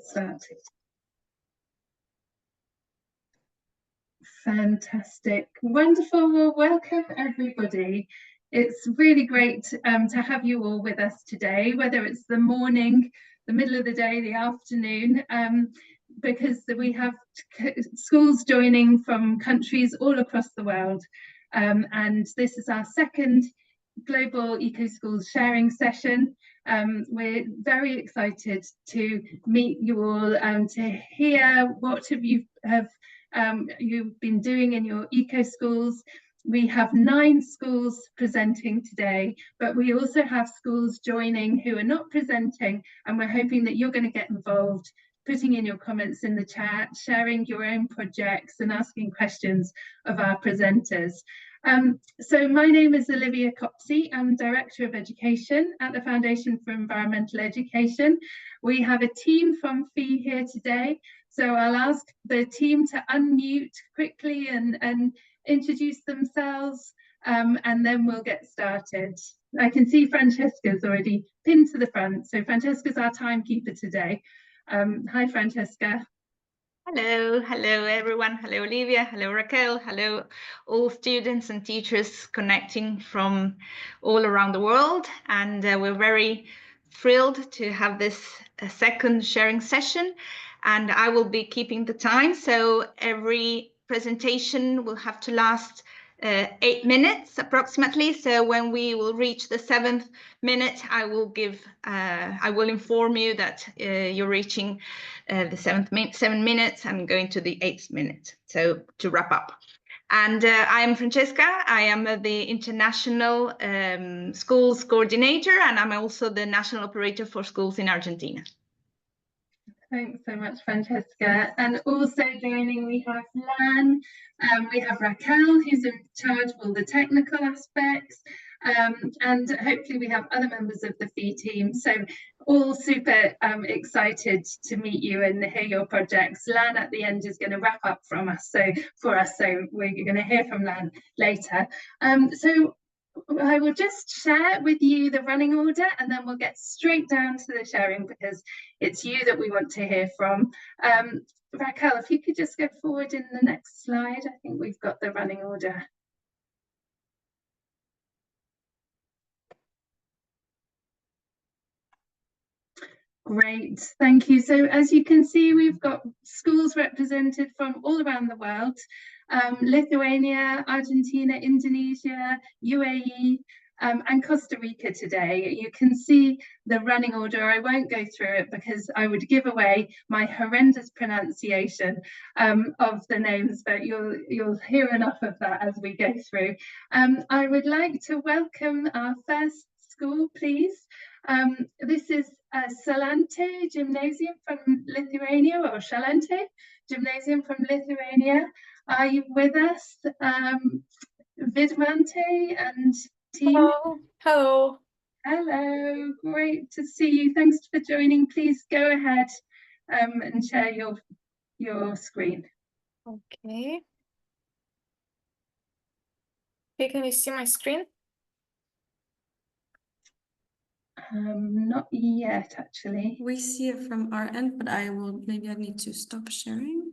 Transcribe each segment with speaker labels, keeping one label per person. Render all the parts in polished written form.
Speaker 1: started. Fantastic. Wonderful. Well, welcome everybody. It's really great to have you all with us today, whether it's the morning, the middle of the day, the afternoon, because we have schools joining from countries all across the world. And this is our second Global Eco Schools sharing session. We're very excited to meet you all, to hear what you've been doing in your eco schools. We have 9 schools presenting today, but we also have schools joining who are not presenting, and we're hoping that you're going to get involved, putting in your comments in the chat, sharing your own projects and asking questions of our presenters. So my name is Olivia Copsey. I'm Director of Education at the Foundation for Environmental Education. We have a team from FEE here today, so I'll ask the team to unmute quickly and introduce themselves, and then we'll get started. I can see Francesca's already pinned to the front, so Francesca's our timekeeper today. Hi, Francesca.
Speaker 2: Hello everyone. Hello Olivia, hello Raquel, hello all students and teachers connecting from all around the world. And we're very thrilled to have this second sharing session, and I will be keeping the time. So every presentation will have to last 8 minutes approximately. So when we will reach the 7th minute, I will inform you that you're reaching the 7 minutes and going to the 8th minute. So to wrap up. And I am Francesca. I am the International Schools Coordinator, and I'm also the National Operator for Schools in Argentina.
Speaker 1: Thanks so much, Francesca. And also joining, we have Lan, we have Raquel, who's in charge of all the technical aspects, and hopefully we have other members of the FEE team. So all super excited to meet you and hear your projects. Lan at the end is going to wrap up for us, so we're going to hear from Lan later. So I will just share with you the running order, and then we'll get straight down to the sharing because it's you that we want to hear from. Raquel, if you could just go forward in the next slide, I think we've got the running order. Great, thank you. So as you can see, we've got schools represented from all around the world. Lithuania, Argentina, Indonesia, UAE, and Costa Rica today. You can see the running order. I won't go through it because I would give away my horrendous pronunciation of the names, but you'll hear enough of that as we go through. I would like to welcome our first school, please. This is Salantai Gymnasium from Lithuania, or Salantai Gymnasium from Lithuania. Are you with us, Vidmante and team?
Speaker 3: Hello. Hello.
Speaker 1: Hello, great to see you. Thanks for joining. Please go ahead and share your screen.
Speaker 3: Okay. Okay, can you see my screen?
Speaker 1: Not yet, actually.
Speaker 4: We see it from our end, but maybe I need to stop sharing.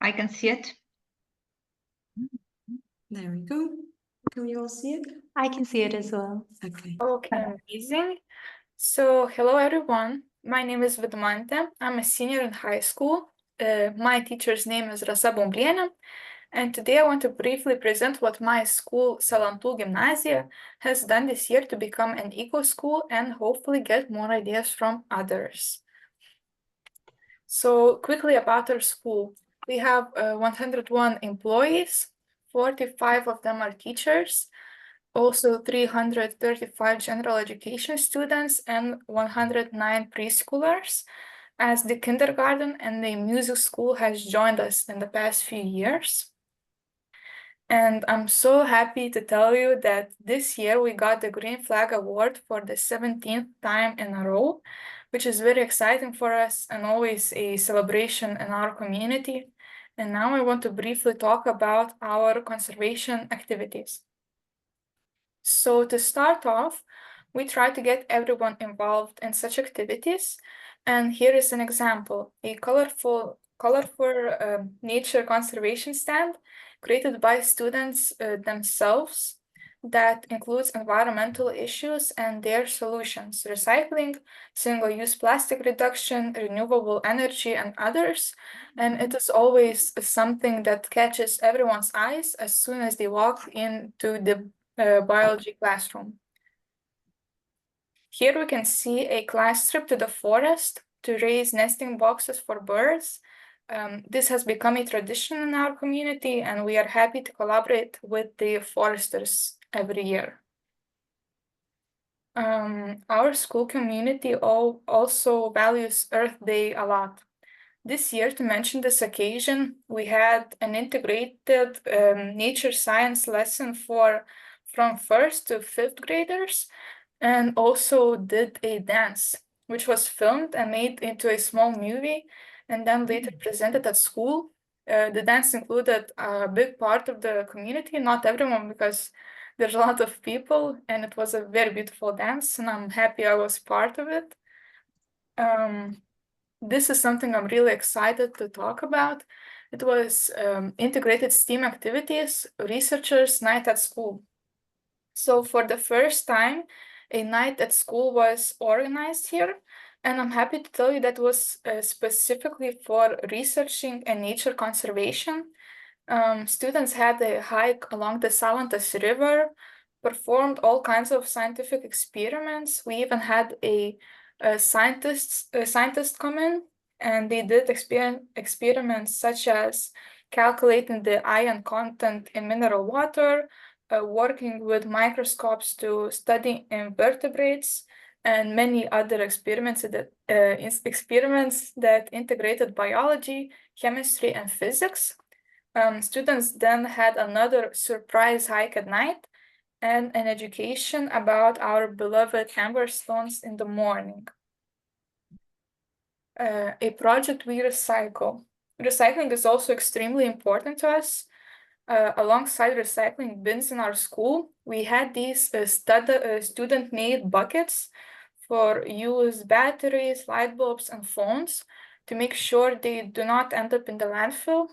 Speaker 2: I can see it.
Speaker 4: There we go. Can you all see it?
Speaker 5: I can see it as well.
Speaker 4: Okay.
Speaker 3: Okay, amazing. So, hello everyone. My name is Vidmante. I'm a senior in high school. My teacher's name is Rasa Bomblienė. And today I want to briefly present what my school, Salantų Gimnazija, has done this year to become an eco school and hopefully get more ideas from others. So quickly about our school. We have 101 employees, 45 of them are teachers, also 335 general education students and 109 preschoolers, as the kindergarten and the music school has joined us in the past few years. And I'm so happy to tell you that this year we got the Green Flag Award for the 17th time in a row, which is very exciting for us and always a celebration in our community. And now I want to briefly talk about our conservation activities. So to start off, we try to get everyone involved in such activities And here is an example, a colorful nature conservation stand created by students themselves that includes environmental issues and their solutions, recycling, single-use plastic reduction, renewable energy, and others. And it is always something that catches everyone's eyes as soon as they walk into the biology classroom. Here we can see a class trip to the forest to raise nesting boxes for birds. This has become a tradition in our community, and we are happy to collaborate with the foresters every year. Our school community also values Earth Day a lot. This year, to mention this occasion, we had an integrated nature science lesson from 1st to 5th graders, and also did a dance, which was filmed and made into a small movie, and then later presented at school. The dance included a big part of the community, not everyone, because there's a lot of people, and it was a very beautiful dance, and I'm happy I was part of it. This is something I'm really excited to talk about. It was integrated STEAM activities, researchers' night at school. So for the first time, a night at school was organized here, and I'm happy to tell you that was specifically for researching and nature conservation. Students had a hike along the Salantų River, performed all kinds of scientific experiments. We even had a scientist come in, and they did experiments such as calculating the iron content in mineral water, working with microscopes to study invertebrates, and many other experiments that integrated biology, chemistry, and physics. Students then had another surprise hike at night and an education about our beloved amber stones in the morning. A project we recycle. Recycling is also extremely important to us. Alongside recycling bins in our school, we had these student-made buckets for used batteries, light bulbs, and phones to make sure they do not end up in the landfill.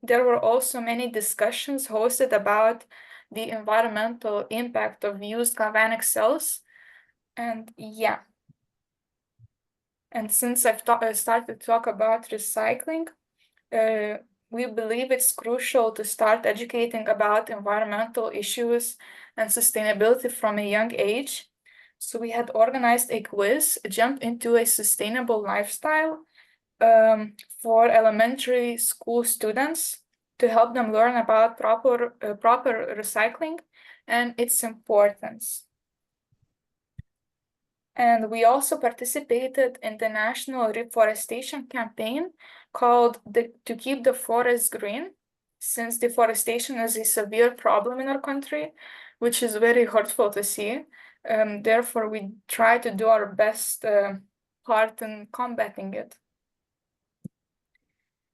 Speaker 3: There were also many discussions hosted about the environmental impact of used galvanic cells. And yeah. And since I've started to talk about recycling, we believe it's crucial to start educating about environmental issues and sustainability from a young age. So we had organized a quiz, Jump into a Sustainable Lifestyle, for elementary school students to help them learn about proper recycling and its importance. And we also participated in the national reforestation campaign called To Keep the Forest Green, since deforestation is a severe problem in our country, which is very hurtful to see. Therefore, we try to do our best part in combating it.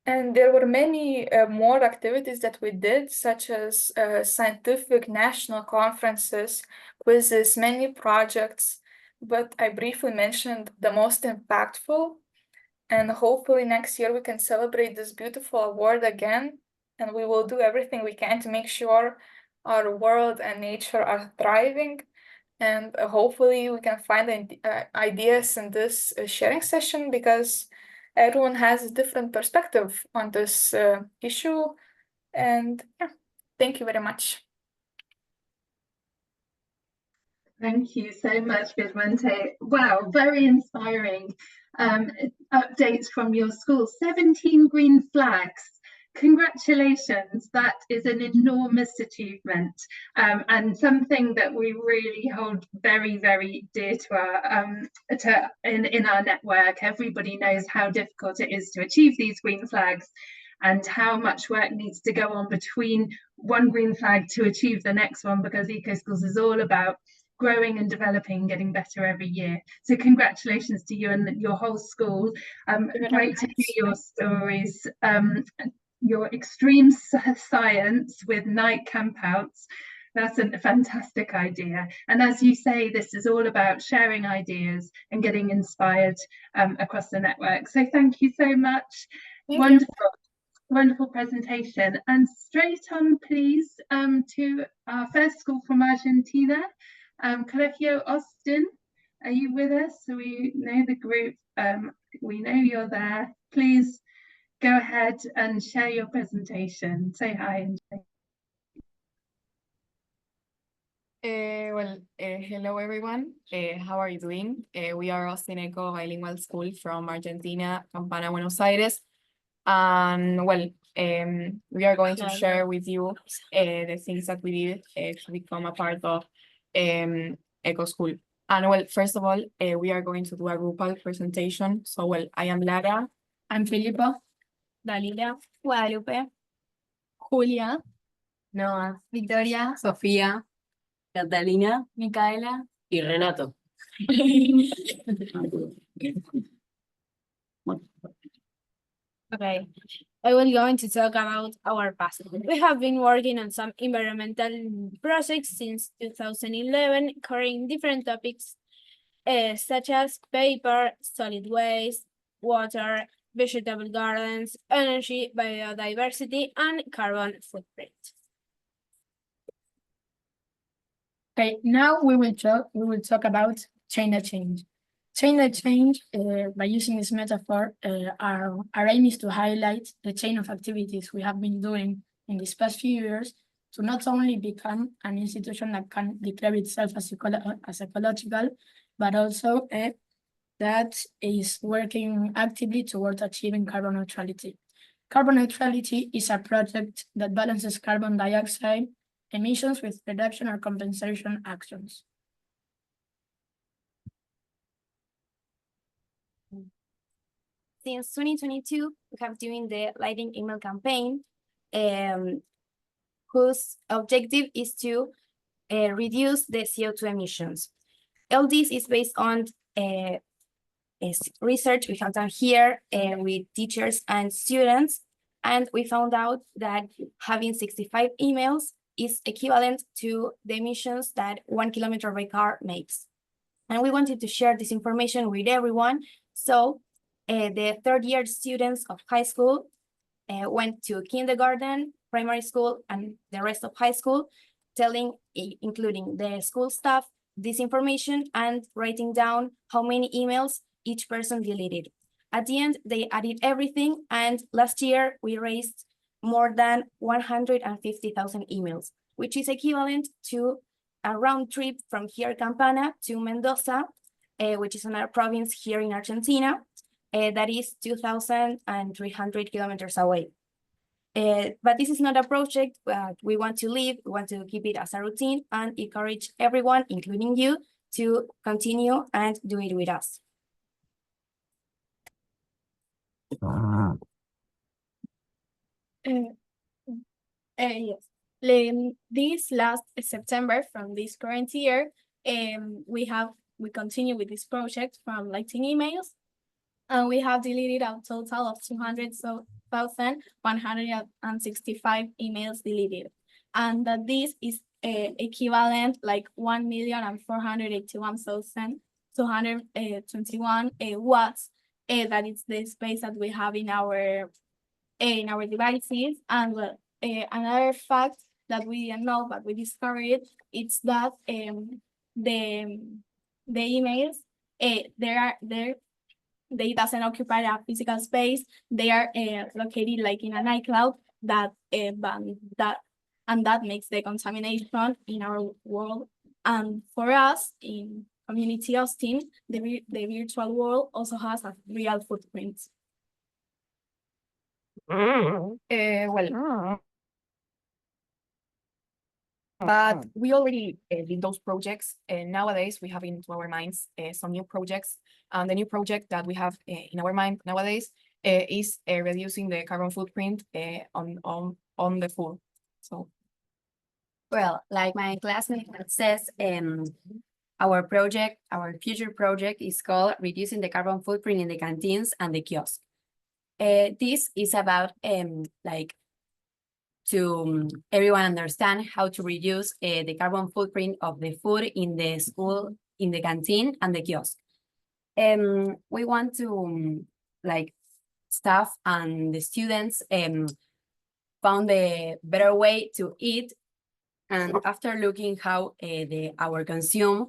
Speaker 3: And there were many more activities that we did, such as scientific national conferences, quizzes, many projects, but I briefly mentioned the most impactful. And hopefully next year we can celebrate this beautiful award again, and we will do everything we can to make sure our world and nature are thriving. And hopefully we can find ideas in this sharing session, because everyone has a different perspective on this issue. And yeah, thank you very much.
Speaker 1: Thank you so much, Vidmante. Wow, very inspiring updates from your school. 17 green flags. Congratulations, that is an enormous achievement, and something that we really hold very, very dear to our in our network. Everybody knows how difficult it is to achieve these green flags and how much work needs to go on between one green flag to achieve the next one, because EcoSchools is all about growing and developing, getting better every year. So congratulations to you and your whole school. Great to hear your stories. Your extreme science with night campouts That's a fantastic idea. And as you say, this is all about sharing ideas and getting inspired across the network. So thank you so much. Wonderful. Wonderful presentation. And straight on, please, to our first school from Argentina, Colegio Austin. Are you with us? So we know the group. We know you're there. Please go ahead and share your presentation. Say hi.
Speaker 5: Hello everyone. How are you doing? We are Austin Eco Bilingual School from Argentina, Campana, Buenos Aires. And we are going to share with you the things that we did to become a part of Eco School. And first of all, we are going to do a groupal presentation. So I am Lara.
Speaker 3: I'm Filippo.
Speaker 5: Dalila. Guadalupe. Julia.
Speaker 6: Noah.
Speaker 5: Victoria.
Speaker 6: Sofía. Catalina.
Speaker 5: Micaela.
Speaker 6: Y Renato.
Speaker 7: Okay, I will going to talk about our past. We have been working on some environmental projects since 2011, covering different topics such as paper, solid waste, water, vegetable gardens, energy, biodiversity, and carbon footprint.
Speaker 3: Okay, now we will talk about chain the change. Chain the change, by using this metaphor, our aim is to highlight the chain of activities we have been doing in these past few years to not only become an institution that can declare itself as ecological, but also that is working actively towards achieving carbon neutrality. Carbon neutrality is a project that balances carbon dioxide emissions with reduction or compensation actions.
Speaker 7: Since 2022, we have doing the Lighting email campaign, whose objective is to reduce the CO2 emissions. All this is based on research we have done here with teachers and students, and we found out that having 65 emails is equivalent to the emissions that 1 kilometer by car makes. And we wanted to share this information with everyone, so the third-year students of high school went to kindergarten, primary school, and the rest of high school, including the school staff, this information and writing down how many emails each person deleted. At the end, they added everything, and last year we raised more than 150,000 emails, which is equivalent to a round trip from here, Campana, to Mendoza, which is another province here in Argentina. That is 2,300 kilometers away. But this is not a project we want to leave. We want to keep it as a routine and encourage everyone, including you, to continue and do it with us.
Speaker 8: Yes. This last September, from this current year, we continue with this project from lighting emails. And we have deleted a total of 200,165 emails deleted. And that this is equivalent like 1,481,221 watts. That is the space that we have in our devices. And another fact that we didn't know, but we discovered, it's that the emails, they doesn't occupy a physical space. They are located like in an iCloud that makes the contamination in our world. And for us in Community Austin, the virtual world also has a real footprint.
Speaker 5: But we already did those projects, and nowadays we have into our minds some new projects. And the new project that we have in our mind nowadays is reducing the carbon footprint on the full. So,
Speaker 6: well, like my classmate says, our future project is called Reducing the Carbon Footprint in the Canteens and the Kiosk. This is about to everyone understand how to reduce the carbon footprint of the food in the school, in the canteen and the kiosk. We want to like staff and the students found a better way to eat, and after looking how our consume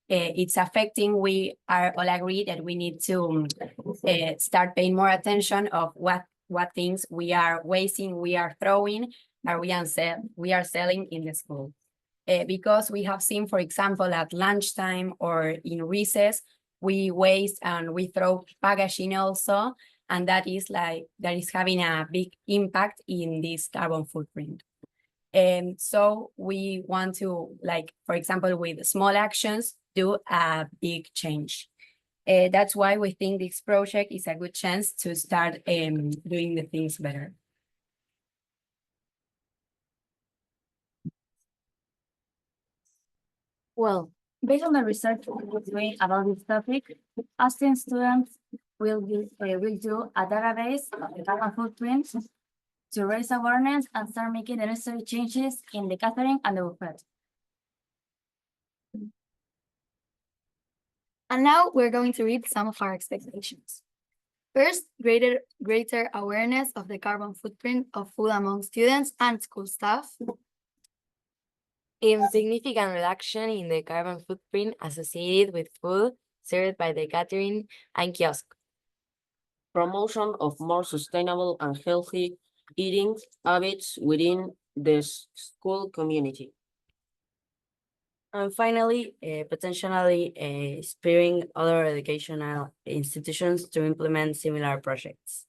Speaker 6: it's affecting, we are all agreed that we need to start paying more attention of what things we are wasting, we are throwing, or we are selling in the school. Because we have seen, for example, at lunchtime or in recess, we waste and we throw packaging also, and that is having a big impact in this carbon footprint. And so we want to, like, for example, with small actions, do a big change. That's why we think this project is a good chance to start doing the things better.
Speaker 7: Well, based on the research we're doing about this topic, Austrian students will do a database of the carbon footprint to raise awareness and start making the necessary changes in the catering and the buffet.
Speaker 8: And now we're going to read some of our expectations. First, greater awareness of the carbon footprint of food among students and school staff.
Speaker 9: A significant reduction in the carbon footprint associated with food served by the catering and kiosk.
Speaker 10: Promotion of more sustainable and healthy eating habits within the school community.
Speaker 9: And finally, potentially inspiring other educational institutions to implement similar projects.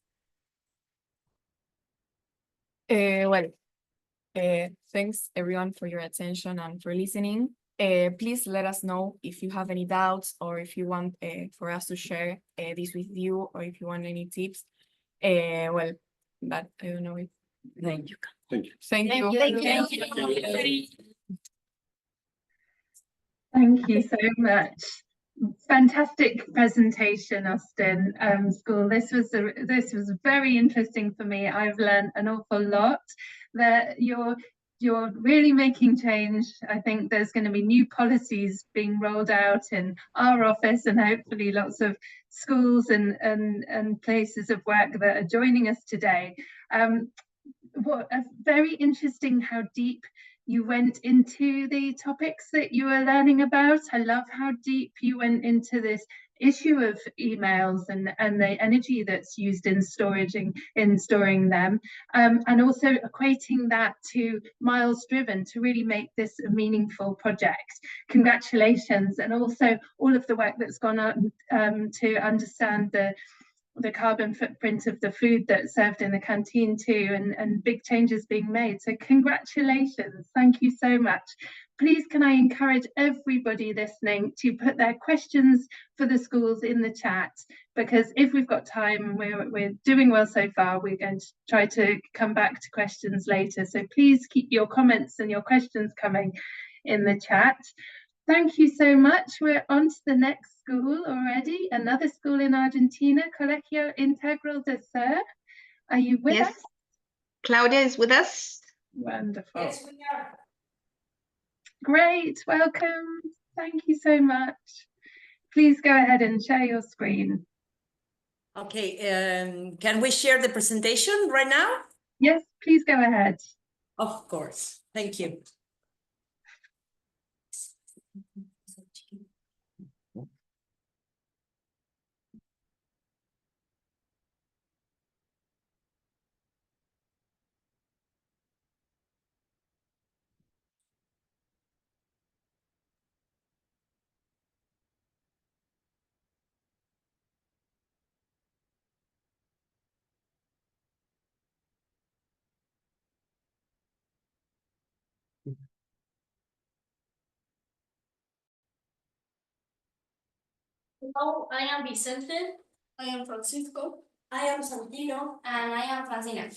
Speaker 5: Thanks everyone for your attention and for listening. Please let us know if you have any doubts or if you want for us to share this with you, or if you want any tips. But I don't know if.
Speaker 9: Thank you.
Speaker 5: Thank you.
Speaker 1: Thank you so much. Fantastic presentation, Austin School. This was very interesting for me. I've learned an awful lot. That you're really making change. I think there's going to be new policies being rolled out in our office, and hopefully lots of schools and places of work that are joining us today. What a very interesting how deep you went into the topics that you were learning about. I love how deep you went into this issue of emails and the energy that's used in storing them, and also equating that to miles driven to really make this a meaningful project. Congratulations, and also all of the work that's gone on to understand the carbon footprint of the food that's served in the canteen too, and big changes being made. So congratulations, thank you so much. Please can I encourage everybody listening to put their questions for the schools in the chat, because if we've got time, we're doing well so far, we're going to try to come back to questions later. So please keep your comments and your questions coming in the chat. Thank you so much. We're on to the next school already, another school in Argentina, Colegio Integral de Ser. Are you with us?
Speaker 2: Claudia is with us.
Speaker 1: Wonderful.
Speaker 11: Yes, we are.
Speaker 1: Great, welcome. Thank you so much. Please go ahead and share your screen.
Speaker 11: Okay, can we share the presentation right now?
Speaker 1: Yes, please go ahead.
Speaker 11: Of course, thank you.
Speaker 7: Hello, I am Vicente.
Speaker 8: I am Francisco.
Speaker 7: I am Santino. And I am Francina.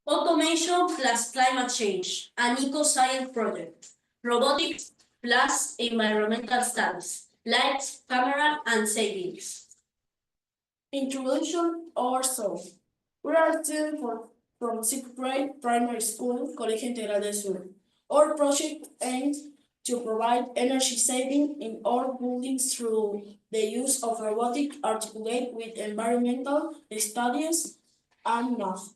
Speaker 7: Automation plus climate change, an eco-science project. Robotics plus environmental studies, lights, camera, and savings.
Speaker 8: Introduction or so. We are students
Speaker 12: from 6th grade primary school, Colegio Integral del Sur. Our project aims to provide energy saving in all buildings through the use of robotic articulate with environmental studies and math.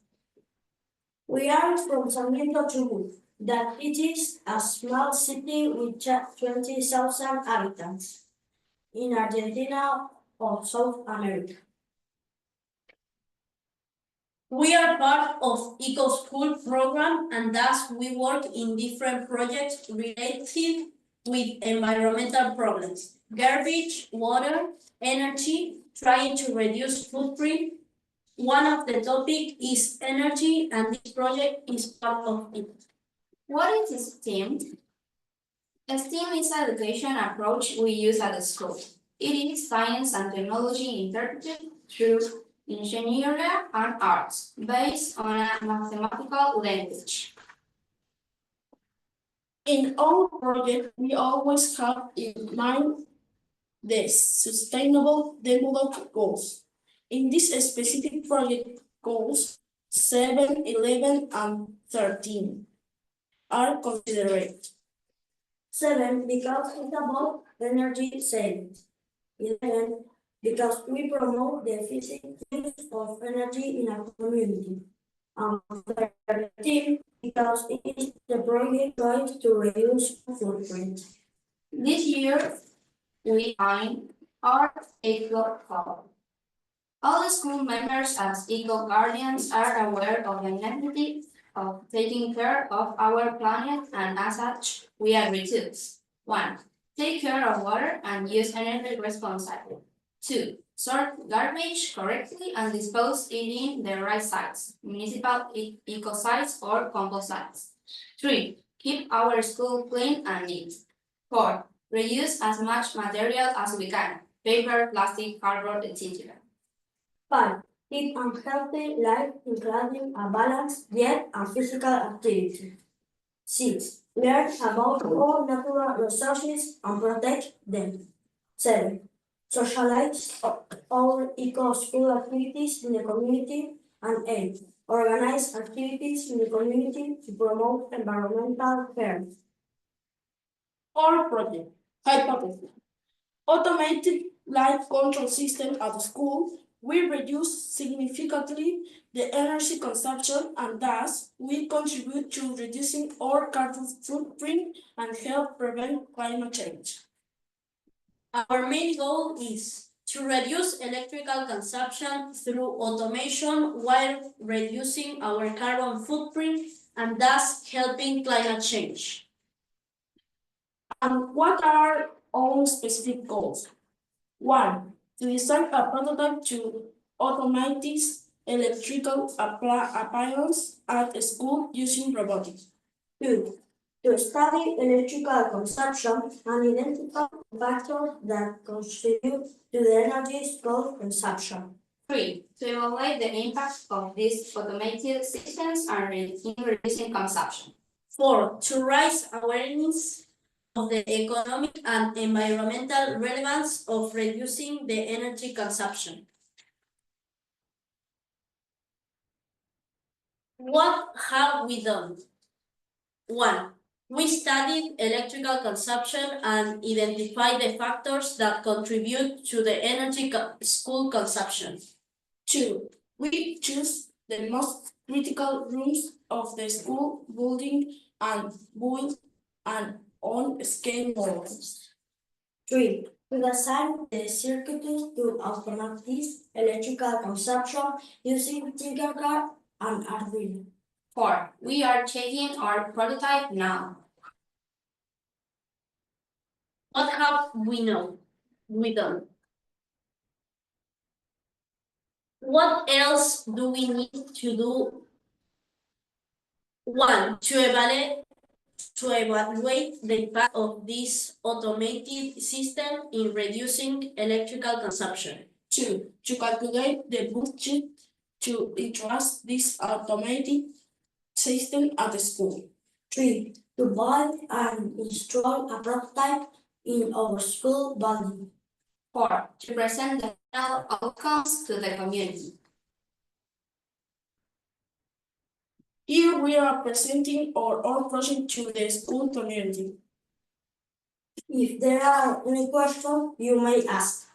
Speaker 13: We are from Salantų, Chubut, that it is a small city with 20,000 inhabitants in Argentina or South America.
Speaker 12: We are part of Eco School program, and thus we work in different projects related with environmental problems, garbage, water, energy, trying to reduce footprint. One of the topics is energy, and this project is part of it.
Speaker 7: What is STEM? STEM is an education approach we use at the school. It is science and technology interpreted through engineering and arts, based on a mathematical language.
Speaker 12: In our project, we always have in mind the Sustainable Development Goals. In this specific project, goals 7, 11, and 13 are considered.
Speaker 13: 7, because it's about energy savings. 11, because we promote the efficient use of energy in a community. 13, because it is the project tries to reduce footprint.
Speaker 7: This year, we find our Eco Club. All the school members as Eco Guardians are aware of the necessity of taking care of our planet, and as such, we agree to 1. Take care of water and use energy responsibly. 2. Sort garbage correctly and dispose it in the right sites, municipal eco sites or compost sites. 3. Keep our school clean and neat. 4. Reuse as much material as we can, paper, plastic, cardboard, etc.
Speaker 13: 5. Live a healthy life, including a balanced diet and physical activity. 6. Learn about all natural resources and protect them. 7. Socialize our eco-school activities in the community. And 8. Organize activities in the community to promote environmental care.
Speaker 12: Our project hypothesis: automated light control system at the school will reduce significantly the energy consumption, and thus will contribute to reducing our carbon footprint and help prevent climate change. Our main goal is to reduce electrical consumption through automation while reducing our carbon footprint and thus helping climate change. And what are our specific goals? 1. To design a prototype to automate electrical appliances at school using robotics.
Speaker 13: 2. To study electrical consumption and identify factors that contribute to the energy school consumption.
Speaker 7: 3. To evaluate the impact of these automated systems in reducing consumption.
Speaker 12: 4. To raise awareness of the economic and environmental relevance of reducing the energy consumption. What have we done? 1. We studied electrical consumption and identified the factors that contribute to the energy school consumption. 2. We choose the most critical rooms of the school building and build an on-scale models.
Speaker 13: 3. We design the circuitry to automate electrical consumption using Tinkercad and Arduino.
Speaker 7: 4. We are checking our prototype now.
Speaker 12: What have we done? What else do we need to do? 1. To evaluate the impact of this automated system in reducing electrical consumption. 2. To calculate the budget to entrust this automated system at the school.
Speaker 13: 3. To build and install a prototype in our school building.
Speaker 7: 4. To present the final outcomes to the community.
Speaker 12: Here we are presenting our own project to the school community.
Speaker 13: If there are any questions, you may ask.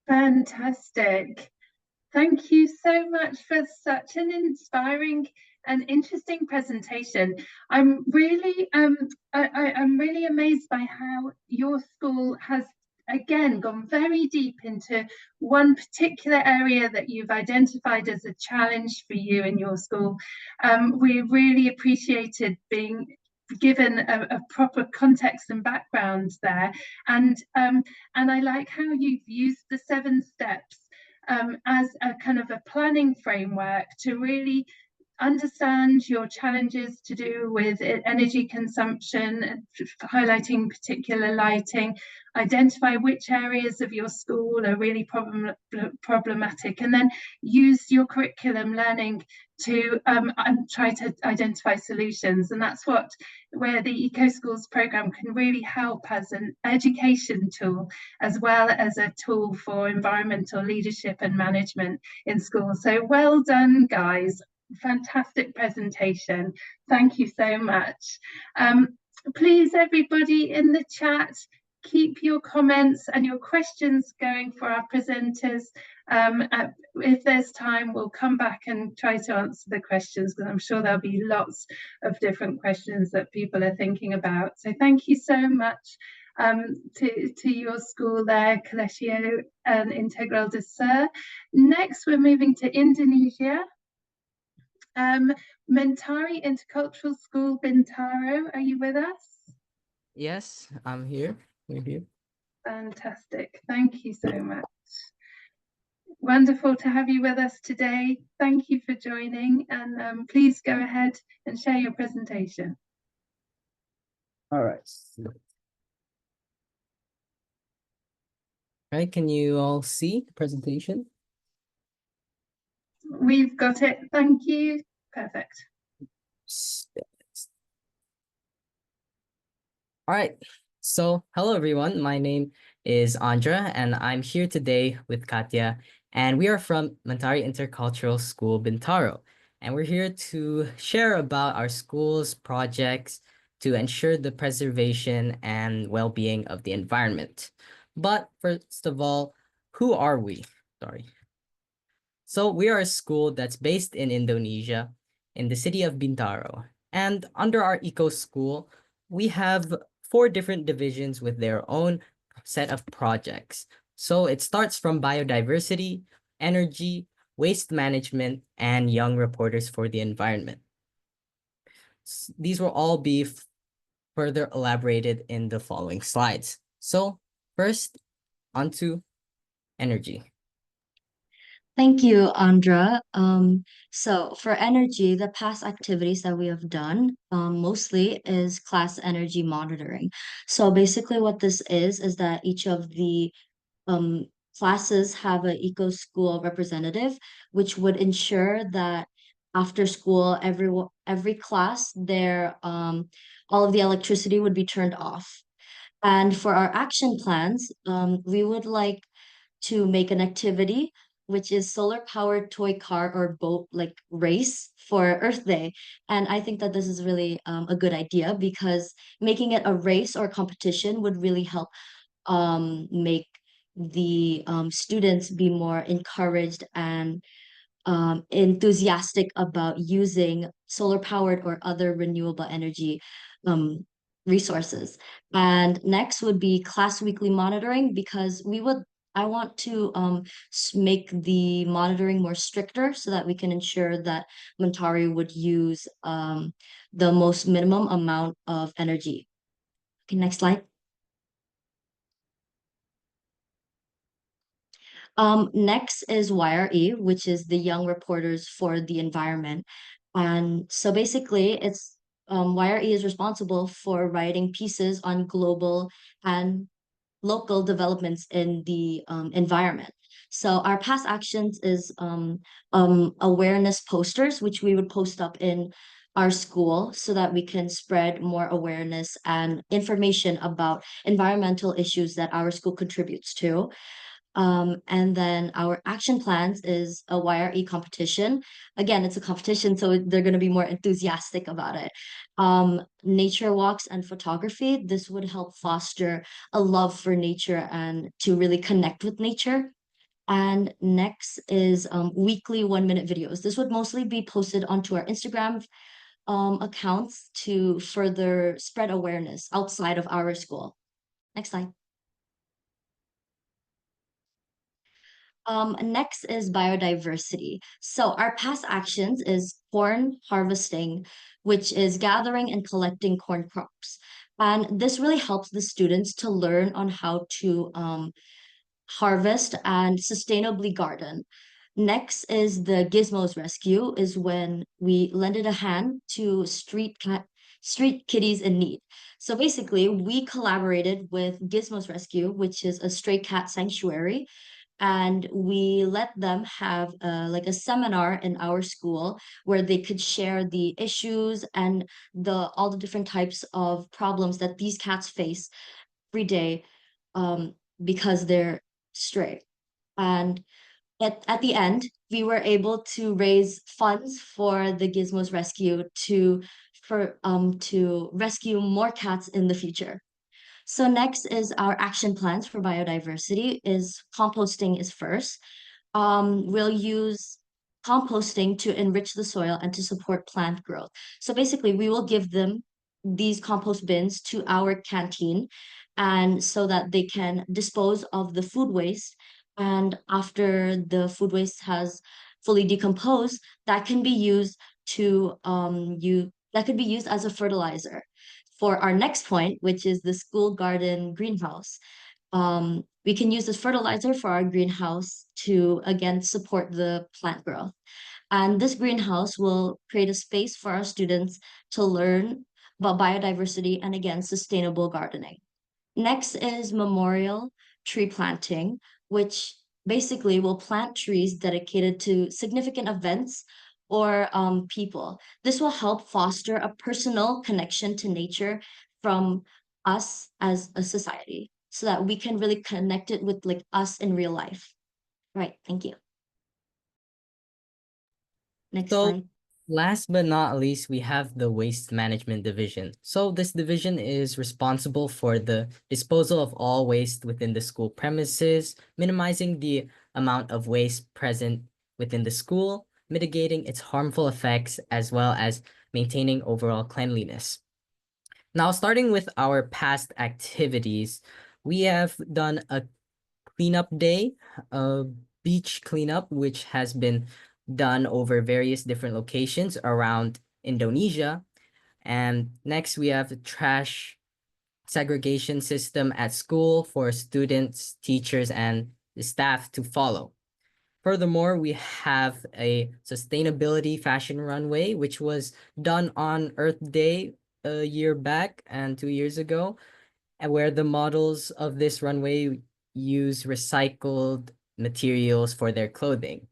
Speaker 1: Fantastic. Thank you so much for such an inspiring and interesting presentation. I'm really I'm really amazed by how your school has again gone very deep into one particular area that you've identified as a challenge for you in your school. We really appreciated being given a proper context and background there, and I like how you've used the 7 steps as a kind of a planning framework to really understand your challenges to do with energy consumption, highlighting particular lighting, identify which areas of your school are really problematic, and then use your curriculum learning to try to identify solutions. And that's where the Eco Schools programme can really help as an education tool, as well as a tool for environmental leadership and management in schools. So well done, guys. Fantastic presentation. Thank you so much. Please, everybody in the chat, keep your comments and your questions going for our presenters. If there's time, we'll come back and try to answer the questions, because I'm sure there'll be lots of different questions that people are thinking about. So thank you so much to your school there, Colegio Integral de Sur. Next, we're moving to Indonesia. Mentari Intercultural School, Bintaro, are you with us?
Speaker 14: Yes, I'm here. We're here.
Speaker 1: Fantastic. Thank you so much. Wonderful to have you with us today. Thank you for joining, and please go ahead and share your presentation.
Speaker 14: All right. All right, can you all see the presentation?
Speaker 1: We've got it. Thank you. Perfect.
Speaker 14: All right. So, hello everyone. My name is Andra, and I'm here today with Katya, and we are from Mentari Intercultural School, Bintaro. And we're here to share about our school's projects to ensure the preservation and well-being of the environment. But first of all, who are we? Sorry. So we are a school that's based in Indonesia, in the city of Bintaro. And under our eco school, we have 4 different divisions with their own set of projects. So it starts from biodiversity, energy, waste management, and young reporters for the environment. These will all be further elaborated in the following slides. So first, onto energy.
Speaker 15: Thank you, Andra. So for energy, the past activities that we have done mostly is class energy monitoring. So basically what this is that each of the classes have an eco school representative, which would ensure that after school, every class, all of the electricity would be turned off. And for our action plans, we would like to make an activity which is solar powered toy car or boat like race for Earth Day. And I think that this is really a good idea, because making it a race or competition would really help make the students be more encouraged and enthusiastic about using solar powered or other renewable energy resources. And next would be class weekly monitoring, because I want to make the monitoring more stricter so that we can ensure that Mentari would use the most minimum amount of energy. Okay, next slide. Next is YRE, which is the Young Reporters for the Environment. And so basically it's YRE is responsible for writing pieces on global and local developments in the environment. So our past actions is awareness posters, which we would post up in our school so that we can spread more awareness and information about environmental issues that our school contributes to. And then our action plans is a YRE competition. Again, it's a competition, so they're going to be more enthusiastic about it. Nature walks and photography. This would help foster a love for nature and to really connect with nature. And next is weekly 1-minute videos. This would mostly be posted onto our Instagram accounts to further spread awareness outside of our school. Next slide. Next is biodiversity. So our past actions is corn harvesting, which is gathering and collecting corn crops. And this really helps the students to learn on how to harvest and sustainably garden. Next is the Gizmos Rescue, is when we lended a hand to street kitties in need. So basically, we collaborated with Gizmos Rescue, which is a stray cat sanctuary, and we let them have like a seminar in our school where they could share the issues and all the different types of problems that these cats face every day because they're stray. And at the end, we were able to raise funds for the Gizmos Rescue to rescue more cats in the future. So next is our action plans for biodiversity. Is composting is first. We'll use composting to enrich the soil and to support plant growth. So basically, we will give them these compost bins to our canteen, and so that they can dispose of the food waste. And after the food waste has fully decomposed, that can be used as a fertilizer. For our next point, which is the school garden greenhouse, we can use this fertilizer for our greenhouse to, again, support the plant growth. And this greenhouse will create a space for our students to learn about biodiversity and, again, sustainable gardening. Next is memorial tree planting, which basically will plant trees dedicated to significant events or people. This will help foster a personal connection to nature from us as a society so that we can really connect it with like us in real life. Right, thank you. Next slide.
Speaker 14: Last but not least, we have the Waste Management Division. So this division is responsible for the disposal of all waste within the school premises, minimizing the amount of waste present within the school, mitigating its harmful effects, as well as maintaining overall cleanliness. Now, starting with our past activities, we have done a cleanup day, a beach cleanup, which has been done over various different locations around Indonesia. And next, we have the trash segregation system at school for students, teachers, and the staff to follow. Furthermore, we have a sustainability fashion runway, which was done on Earth Day a year back and 2 years ago, and where the models of this runway use recycled materials for their clothing.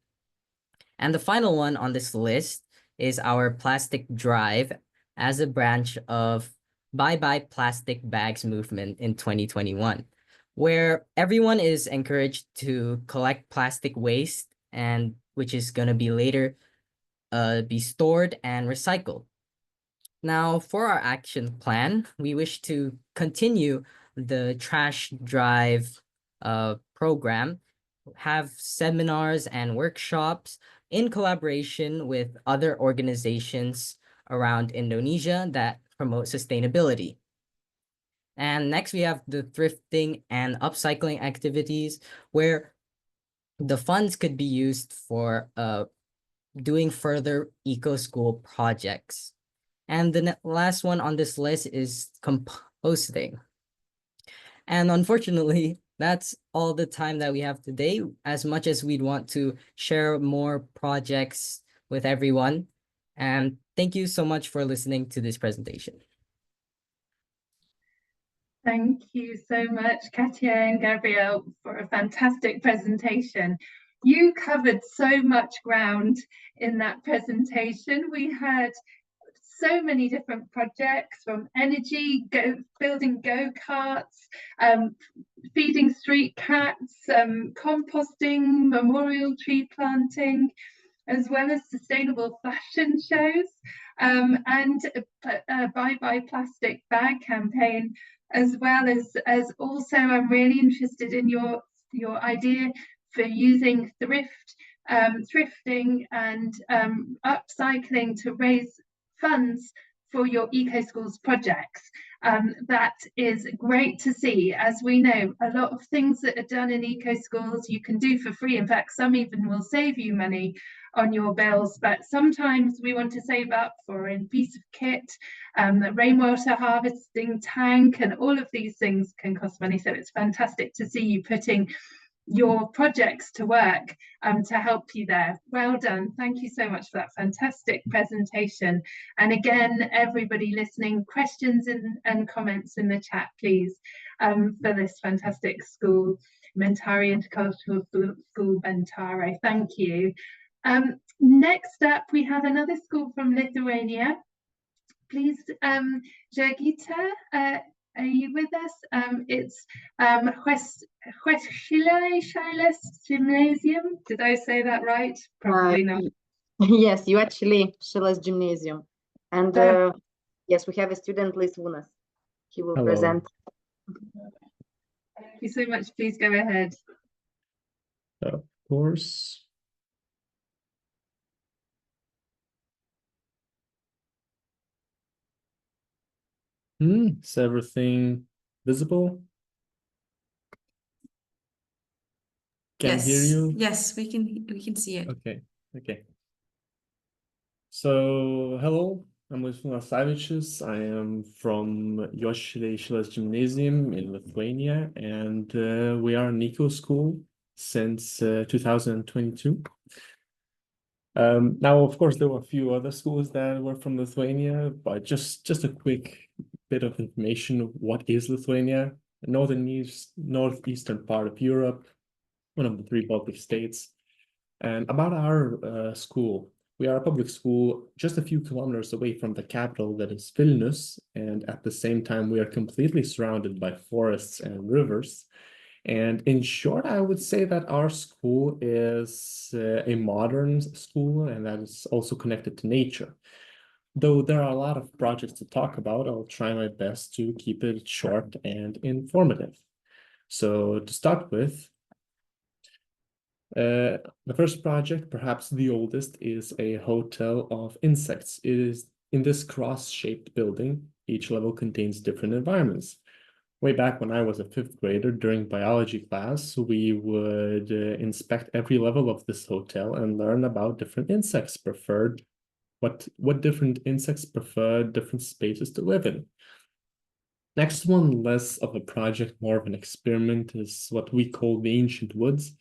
Speaker 14: And the final one on this list is our plastic drive as a branch of Bye Bye Plastic Bags movement in 2021, where everyone is encouraged to collect plastic waste, and which is going to be later be stored and recycled. Now, for our action plan, we wish to continue the trash drive program, have seminars and workshops in collaboration with other organizations around Indonesia that promote sustainability. And next, we have the thrifting and upcycling activities, where the funds could be used for doing further eco-school projects. And the last one on this list is composting. And unfortunately, that's all the time that we have today, as much as we'd want to share more projects with everyone. And thank you so much for listening to this presentation.
Speaker 1: Thank you so much, Katia and Gabrielle, for a fantastic presentation. You covered so much ground in that presentation. We heard so many different projects, from energy, building go-karts, feeding street cats, composting, memorial tree planting, as well as sustainable fashion shows, and a bye-bye plastic bag campaign, as well as also I'm really interested in your idea for using thrifting and upcycling to raise funds for your eco schools projects. That is great to see. As we know, a lot of things that are done in eco schools you can do for free. In fact, some even will save you money on your bills, but sometimes we want to save up for a piece of kit, the rainwater harvesting tank, and all of these things can cost money. So it's fantastic to see you putting your projects to work to help you there. Well done. Thank you so much for that fantastic presentation. And again, everybody listening, questions and comments in the chat, please, for this fantastic school, Mentari Intercultural School Bintaro. Thank you. Next up, we have another school from Lithuania. Please, Jurgita, are you with us? It's Juodsiliai Silas Gymnasium. Did I say that right? Probably not.
Speaker 16: Yes, Juodsiliai Silas Gymnasium. And yes, we have a student, Lithuania. He will present.
Speaker 1: Thank you so much. Please go ahead.
Speaker 17: Of course. Is everything visible? Can hear you?
Speaker 4: Yes, we can see it.
Speaker 17: Okay. So hello, I'm Juodsiliai Silas. I am from Juodsiliai Silas Gymnasium in Lithuania, and we are an eco school since 2022. Now, of course, there were a few other schools that were from Lithuania, but just a quick bit of information of what is Lithuania. Northeastern part of Europe, one of the 3 Baltic states. And about our school, we are a public school just a few kilometers away from the capital, that is Vilnius, and at the same time we are completely surrounded by forests and rivers. And in short, I would say that our school is a modern school, and that is also connected to nature. Though there are a lot of projects to talk about, I'll try my best to keep it short and informative. So to start with, the first project, perhaps the oldest, is a hotel of insects. It is in this cross-shaped building. Each level contains different environments. Way back when I was a 5th grader, during biology class, we would inspect every level of this hotel and learn about different insects preferred, what different insects prefer different spaces to live in. Next one, less of a project, more of an experiment, is what we call the ancient woods.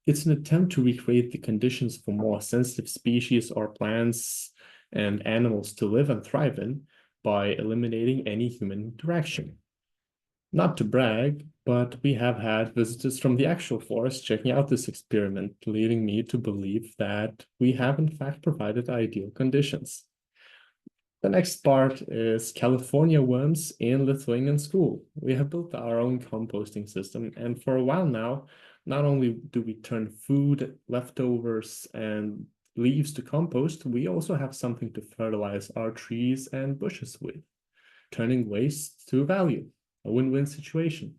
Speaker 17: It's an attempt to recreate the conditions for more sensitive species or plants and animals to live and thrive in by eliminating any human interaction. Not to brag, but we have had visitors from the actual forest checking out this experiment, leading me to believe that we have in fact provided ideal conditions. The next part is California worms in Lithuanian school. We have built our own composting system, and for a while now, not only do we turn food, leftovers, and leaves to compost, we also have something to fertilize our trees and bushes with, turning waste to value. A win-win situation.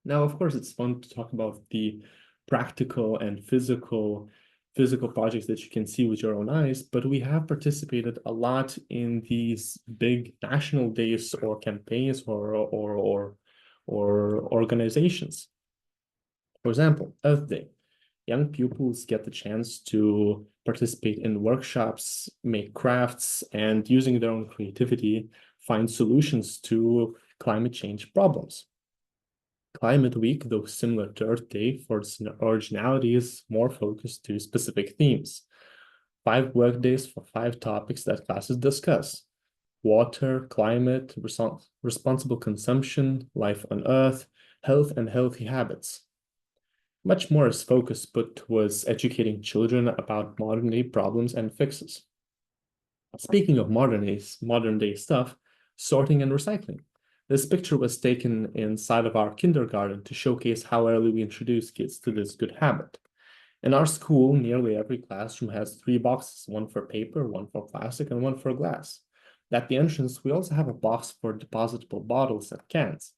Speaker 17: Now, of course, it's fun to talk about the practical and physical projects that you can see with your own eyes, but we have participated a lot in these big national days or campaigns or organizations. For example, Earth Day. Young pupils get the chance to participate in workshops, make crafts, and using their own creativity, find solutions to climate change problems. Climate Week, though similar to Earth Day for its originality, is more focused to specific themes. 5 work days for 5 topics that classes discuss: water, climate, responsible consumption, life on Earth, health and healthy habits. Much more is focus put towards educating children about modern-day problems and fixes. Speaking of modern day stuff, sorting and recycling. This picture was taken inside of our kindergarten to showcase how early we introduce kids to this good habit. In our school, nearly every classroom has 3 boxes, one for paper, one for plastic, and one for glass. At the entrance, we also have a box for depositable bottles and cans.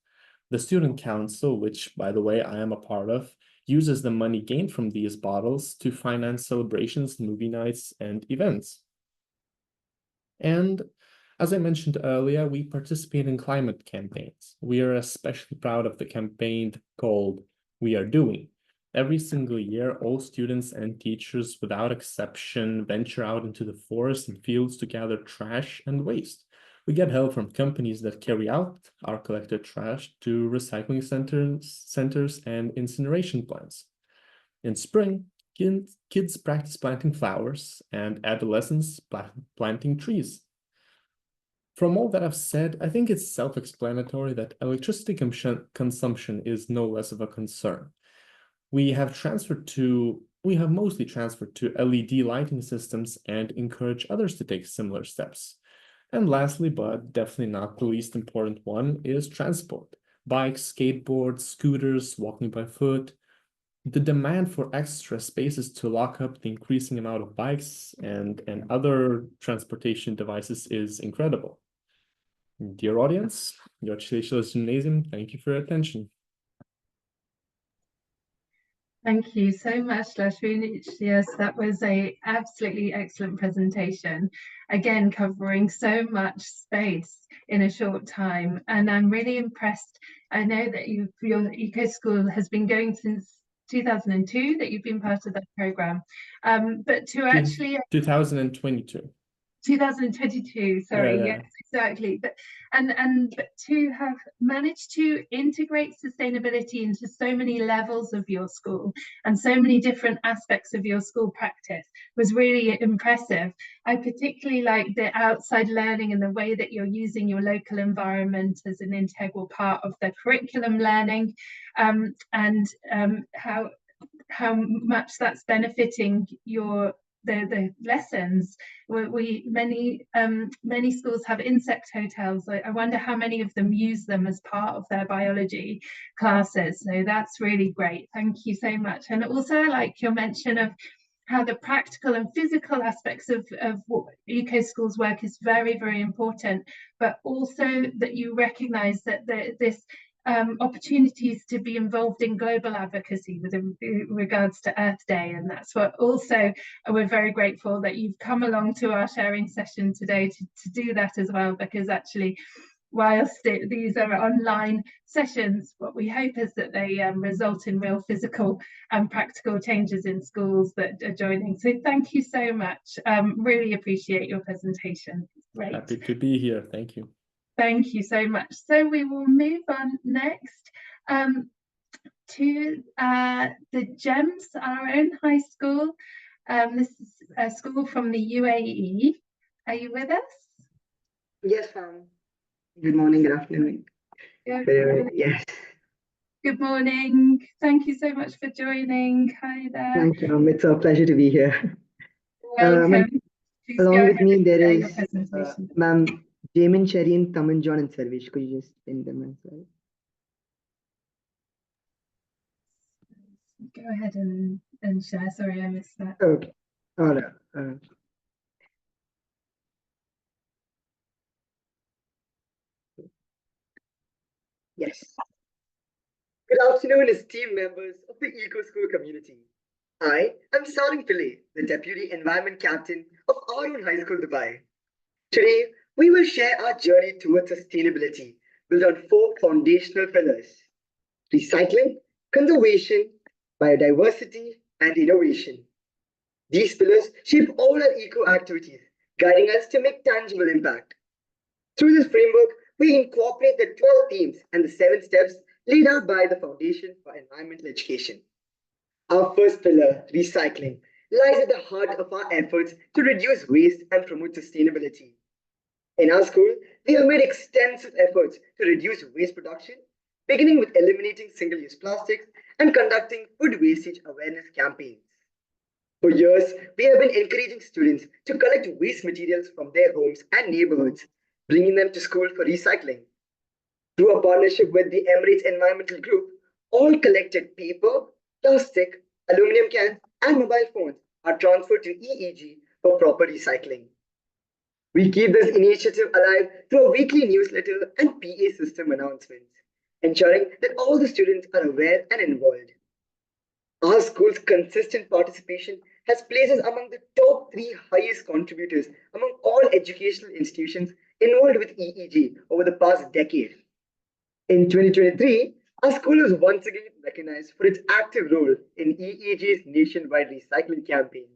Speaker 17: The Student Council, which, by the way, I am a part of, uses the money gained from these bottles to finance celebrations, movie nights, and events. And as I mentioned earlier, we participate in climate campaigns. We are especially proud of the campaign called We Are Doing. Every single year, all students and teachers, without exception, venture out into the forests and fields to gather trash and waste. We get help from companies that carry out our collected trash to recycling centers and incineration plants. In spring, kids practice planting flowers and adolescents planting trees. From all that I've said, I think it's self-explanatory that electricity consumption is no less of a concern. We have mostly transferred to LED lighting systems and encourage others to take similar steps. And lastly, but definitely not the least important one, is transport. Bikes, skateboards, scooters, walking by foot. The demand for extra spaces to lock up the increasing amount of bikes and other transportation devices is incredible. Dear audience, Juodsiliai Silas Gymnasium, thank you for your attention.
Speaker 1: Thank you so much, Lashun. Yes, that was an absolutely excellent presentation. Again, covering so much space in a short time. And I'm really impressed. I know that your Eco School has been going since 2002, that you've been part of that program. But to actually...
Speaker 17: 2022.
Speaker 1: 2022, sorry, yes, exactly. But to have managed to integrate sustainability into so many levels of your school and so many different aspects of your school practice was really impressive. I particularly like the outside learning and the way that you're using your local environment as an integral part of the curriculum learning, and how much that's benefiting the lessons. Many schools have insect hotels. I wonder how many of them use them as part of their biology classes. So that's really great. Thank you so much. And also I like your mention of how the practical and physical aspects of what Eco School's work is very, very important, but also that you recognize that this opportunities to be involved in global advocacy with regards to Earth Day. And that's what also we're very grateful that you've come along to our sharing session today to do that as well, because actually whilst these are online sessions, what we hope is that they result in real physical and practical changes in schools that are joining. So thank you so much. Really appreciate your presentation. Great.
Speaker 17: Happy to be here. Thank you.
Speaker 1: Thank you so much. So we will move on next to the GEMS, our own high school. This is a school from the UAE. Are you with us?
Speaker 18: Yes, ma'am. Good morning, good afternoon. Yes.
Speaker 1: Good morning. Thank you so much for joining. Hi there.
Speaker 18: Thank you. It's a pleasure to be here.
Speaker 1: Welcome.
Speaker 18: Along with me, there is ma'am Jamin, Sharian, Taman, John, and Sarvesh. Could you just send them as well?
Speaker 1: Go ahead and share. Sorry, I missed that.
Speaker 18: Okay. All right. Yes. Good afternoon, esteemed members of the Eco School community. I am Saling Pillai, the Deputy Environment Captain of our own high school, Dubai. Today, we will share our journey towards sustainability built on 4 foundational pillars: recycling, conservation, biodiversity, and innovation. These pillars shape all our eco activities, guiding us to make tangible impact. Through this framework, we incorporate the 12 themes and the 7 steps laid out by the Foundation for Environmental Education. Our first pillar, recycling, lies at the heart of our efforts to reduce waste and promote sustainability. In our school, we have made extensive efforts to reduce waste production, beginning with eliminating single-use plastics and conducting food wastage awareness campaigns. For years, we have been encouraging students to collect waste materials from their homes and neighborhoods, bringing them to school for recycling. Through a partnership with the Emirates Environmental Group, all collected paper, plastic, aluminum cans, and mobile phones are transferred to EEG for proper recycling. We keep this initiative alive through a weekly newsletter and PA system announcements, ensuring that all the students are aware and involved. Our school's consistent participation has placed us among the top 3 highest contributors among all educational institutions involved with EEG over the past decade. In 2023, our school was once again recognized for its active role in EEG's nationwide recycling campaign,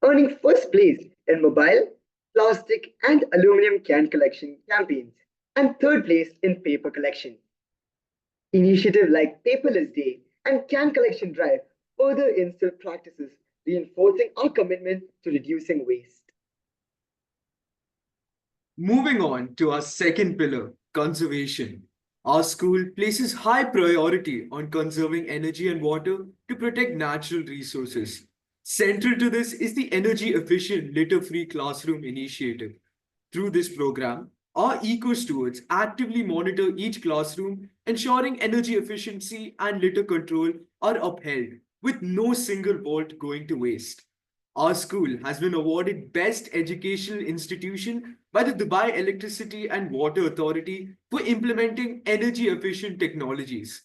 Speaker 18: earning first place in mobile, plastic, and aluminum can collection campaigns, and third place in paper collection. Initiatives like Paperless Day and Can Collection Drive further instill practices reinforcing our commitment to reducing waste.
Speaker 19: Moving on to our second pillar, conservation. Our school places high priority on conserving energy and water to protect natural resources. Central to this is the energy-efficient litter-free classroom initiative. Through this program, our eco-stewards actively monitor each classroom, ensuring energy efficiency and litter control are upheld, with no single volt going to waste. Our school has been awarded Best Educational Institution by the Dubai Electricity and Water Authority for implementing energy-efficient technologies.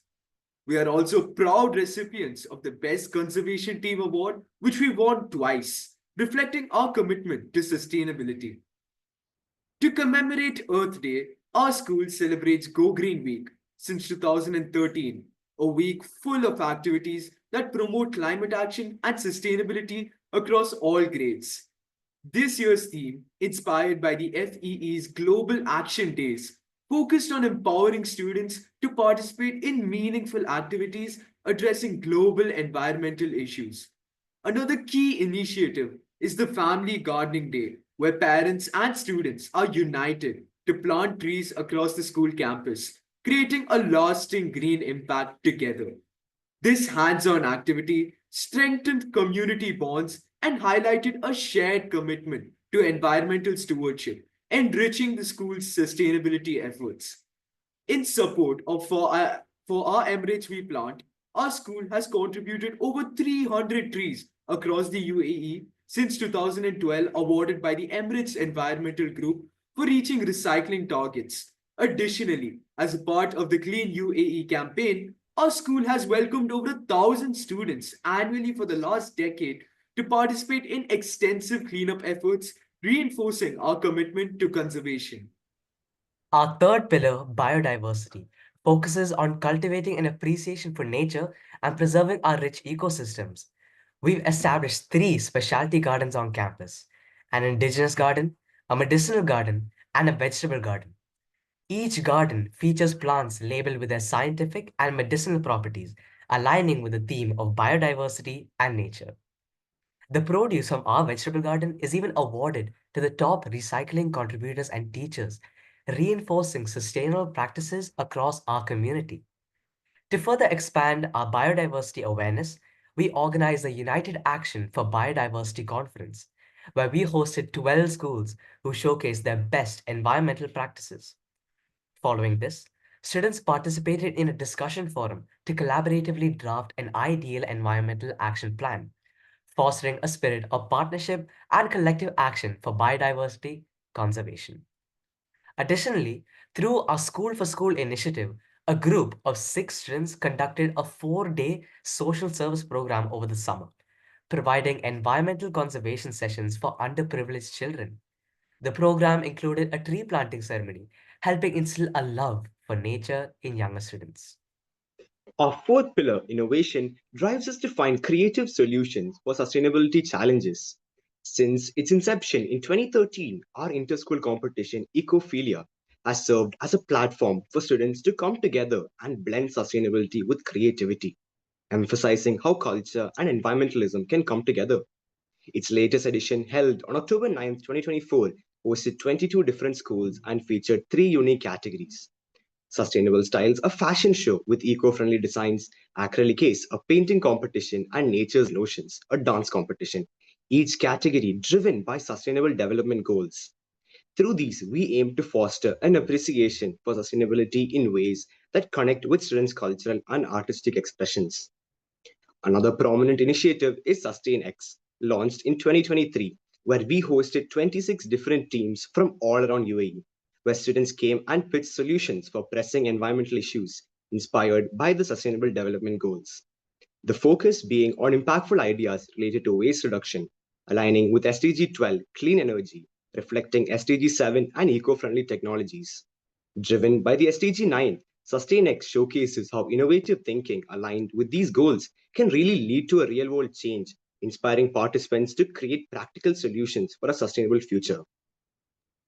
Speaker 19: We are also proud recipients of the Best Conservation Team Award, which we won twice, reflecting our commitment to sustainability. To commemorate Earth Day, our school celebrates Go Green Week since 2013, a week full of activities that promote climate action and sustainability across all grades. This year's theme, inspired by the FEE's Global Action Days, focused on empowering students to participate in meaningful activities addressing global environmental issues. Another key initiative is the Family Gardening Day, where parents and students are united to plant trees across the school campus, creating a lasting green impact together. This hands-on activity strengthened community bonds and highlighted a shared commitment to environmental stewardship, enriching the school's sustainability efforts. In support of for our Emirates We Plant, our school has contributed over 300 trees across the UAE since 2012, awarded by the Emirates Environmental Group for reaching recycling targets. Additionally, as a part of the Clean UAE campaign, our school has welcomed over 1,000 students annually for the last decade to participate in extensive cleanup efforts, reinforcing our commitment to conservation.
Speaker 20: Our third pillar, biodiversity, focuses on cultivating an appreciation for nature and preserving our rich ecosystems. We've established 3 specialty gardens on campus: an indigenous garden, a medicinal garden, and a vegetable garden. Each garden features plants labeled with their scientific and medicinal properties, aligning with the theme of biodiversity and nature. The produce from our vegetable garden is even awarded to the top recycling contributors and teachers, reinforcing sustainable practices across our community. To further expand our biodiversity awareness, we organized the United Action for Biodiversity Conference, where we hosted 12 schools who showcased their best environmental practices. Following this, students participated in a discussion forum to collaboratively draft an ideal environmental action plan, fostering a spirit of partnership and collective action for biodiversity conservation. Additionally, through our School for School initiative, a group of 6 students conducted a 4-day social service program over the summer, providing environmental conservation sessions for underprivileged children. The program included a tree planting ceremony, helping instill a love for nature in younger students.
Speaker 21: Our fourth pillar, innovation, drives us to find creative solutions for sustainability challenges. Since its inception in 2013, our inter-school competition, Ecophilia, has served as a platform for students to come together and blend sustainability with creativity, emphasizing how culture and environmentalism can come together. Its latest edition, held on October 9th, 2024, hosted 22 different schools and featured 3 unique categories: Sustainable styles, a fashion show with eco-friendly designs, acrylic case, a painting competition, and nature's notions, a dance competition, each category driven by sustainable development goals. Through these, we aim to foster an appreciation for sustainability in ways that connect with students' cultural and artistic expressions. Another prominent initiative is SustainX, launched in 2023, where we hosted 26 different teams from all around UAE, where students came and pitched solutions for pressing environmental issues inspired by the Sustainable Development Goals. The focus being on impactful ideas related to waste reduction, aligning with SDG 12, clean energy, reflecting SDG 7 and eco-friendly technologies. Driven by the SDG 9, SustainX showcases how innovative thinking aligned with these goals can really lead to a real-world change, inspiring participants to create practical solutions for a sustainable future.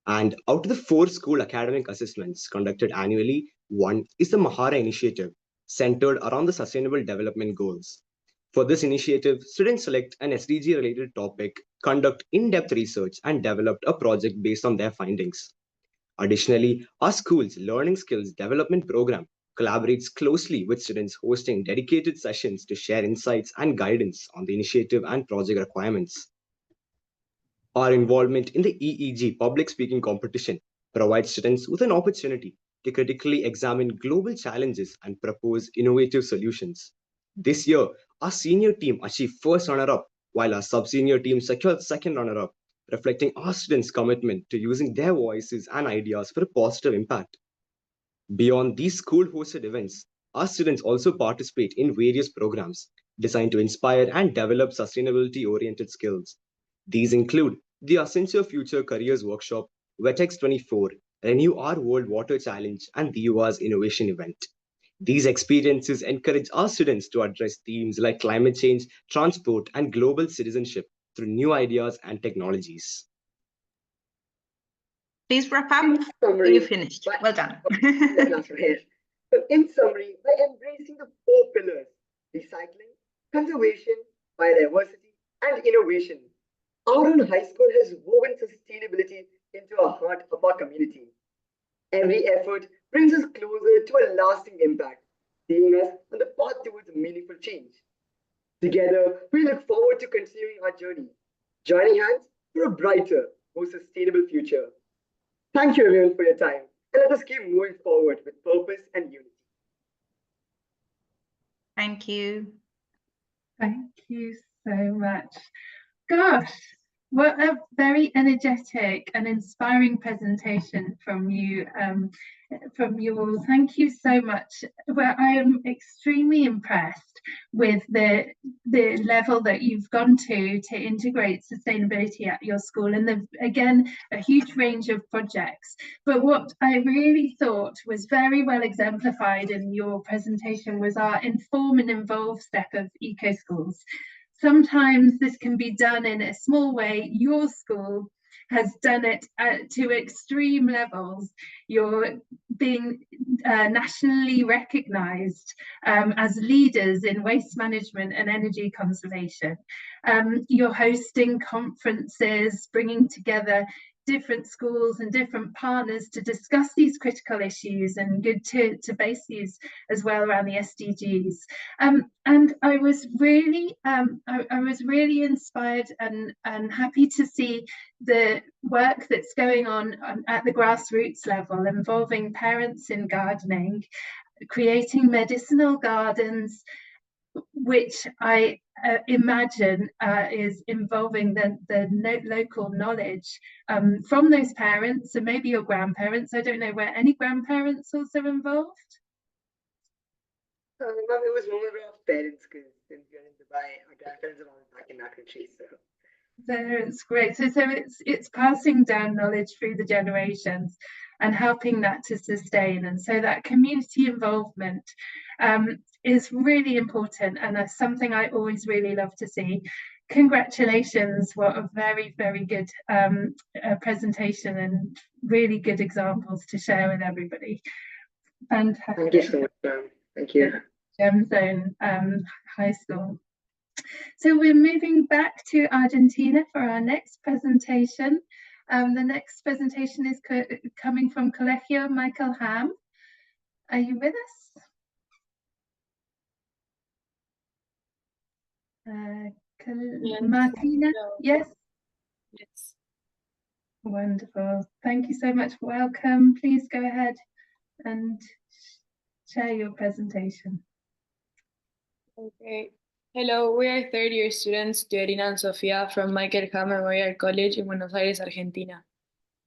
Speaker 21: And out of the 4 school academic assessments conducted annually, one is the Mahara initiative, centered around the Sustainable Development Goals. For this initiative, students select an SDG-related topic, conduct in-depth research, and developed a project based on their findings. Additionally, our school's Learning Skills Development Program collaborates closely with students, hosting dedicated sessions to share insights and guidance on the initiative and project requirements. Our involvement in the EEG public speaking competition provides students with an opportunity to critically examine global challenges and propose innovative solutions. This year, our senior team achieved first runner-up, while our sub-senior team secured second runner-up, reflecting our students' commitment to using their voices and ideas for a positive impact. Beyond these school-hosted events, our students also participate in various programs designed to inspire and develop sustainability-oriented skills. These include the Accenture Future Careers Workshop, WETEX 24, Renew Our World Water Challenge, and the UA's Innovation Event. These experiences encourage our students to address themes like climate change, transport, and global citizenship through new ideas and technologies.
Speaker 2: Please wrap up. You finished. Well done.
Speaker 18: So in summary, by embracing the 4 pillars, recycling, conservation, biodiversity, and innovation, Arun High School has woven sustainability into the heart of our community. Every effort brings us closer to a lasting impact, leading us on the path towards meaningful change. Together, we look forward to continuing our journey, joining hands for a brighter, more sustainable future. Thank you everyone for your time, and let us keep moving forward with purpose and unity.
Speaker 2: Thank you.
Speaker 1: Thank you so much. Gosh, what a very energetic and inspiring presentation from you all. Thank you so much. Well, I am extremely impressed with the level that you've gone to integrate sustainability at your school, and again, a huge range of projects. But what I really thought was very well exemplified in your presentation was our inform and involve step of eco schools. Sometimes this can be done in a small way. Your school has done it to extreme levels. You're being nationally recognised as leaders in waste management and energy conservation. You're hosting conferences, bringing together different schools and different partners to discuss these critical issues, and good to base these as well around the SDGs. And I was really inspired and happy to see the work that's going on at the grassroots level, involving parents in gardening, creating medicinal gardens, which I imagine is involving the local knowledge from those parents, and maybe your grandparents. I don't know, were any grandparents also involved?
Speaker 18: It was more of parents, because since we're in Dubai, our grandparents are all back in our country. So
Speaker 1: It's great. So it's passing down knowledge through the generations and helping that to sustain, and so that community involvement is really important, and that's something I always really love to see. Congratulations, what a very, very good presentation, and really good examples to share with everybody. Fantastic.
Speaker 18: Thank you so much, ma'am. Thank you.
Speaker 1: Gem Zone High School. So we're moving back to Argentina for our next presentation. The next presentation is coming from Colegio Michael Ham. Are you with us? Martina, yes?
Speaker 5: Yes.
Speaker 1: Wonderful. Thank you so much. Welcome. Please go ahead and share your presentation.
Speaker 5: Okay. Hello, we are third year students, Jerina and Sofia from Michael Hammer Memorial College in Buenos Aires, Argentina.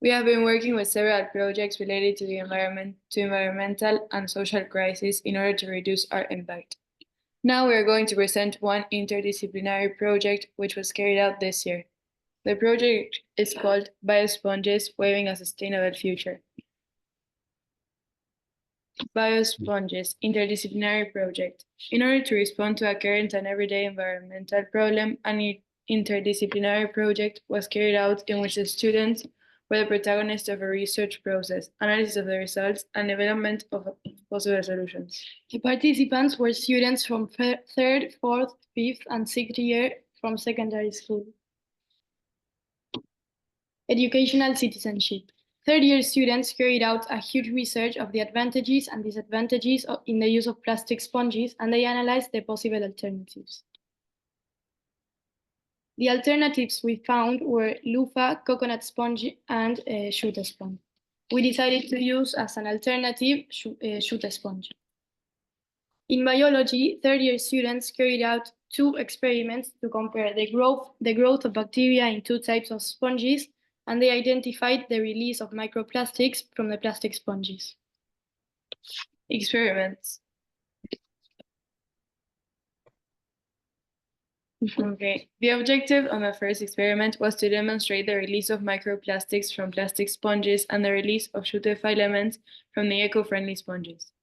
Speaker 5: We have been working with several projects related to the environment, to environmental and social crises in order to reduce our impact. Now we are going to present one interdisciplinary project which was carried out this year. The project is called Biosponges Waving a Sustainable Future. Biosponges Interdisciplinary Project. In order to respond to a current and everyday environmental problem, an interdisciplinary project was carried out in which the students were the protagonists of a research process, analysis of the results, and development of possible solutions.
Speaker 8: The participants were students from third, fourth, fifth, and sixth year from secondary school. Educational citizenship. Third-year students carried out a huge research of the advantages and disadvantages in the use of plastic sponges, and they analyzed the possible alternatives. The alternatives we found were loofah, coconut sponge, and jute sponge. We decided to use as an alternative jute sponge. In biology, third-year students carried out 2 experiments to compare the growth of bacteria in 2 types of sponges, and they identified the release of microplastics from the plastic sponges.
Speaker 5: Experiments. Okay. The objective of the first experiment was to demonstrate the release of microplastics from plastic sponges and the release of jute filaments from the eco-friendly sponges.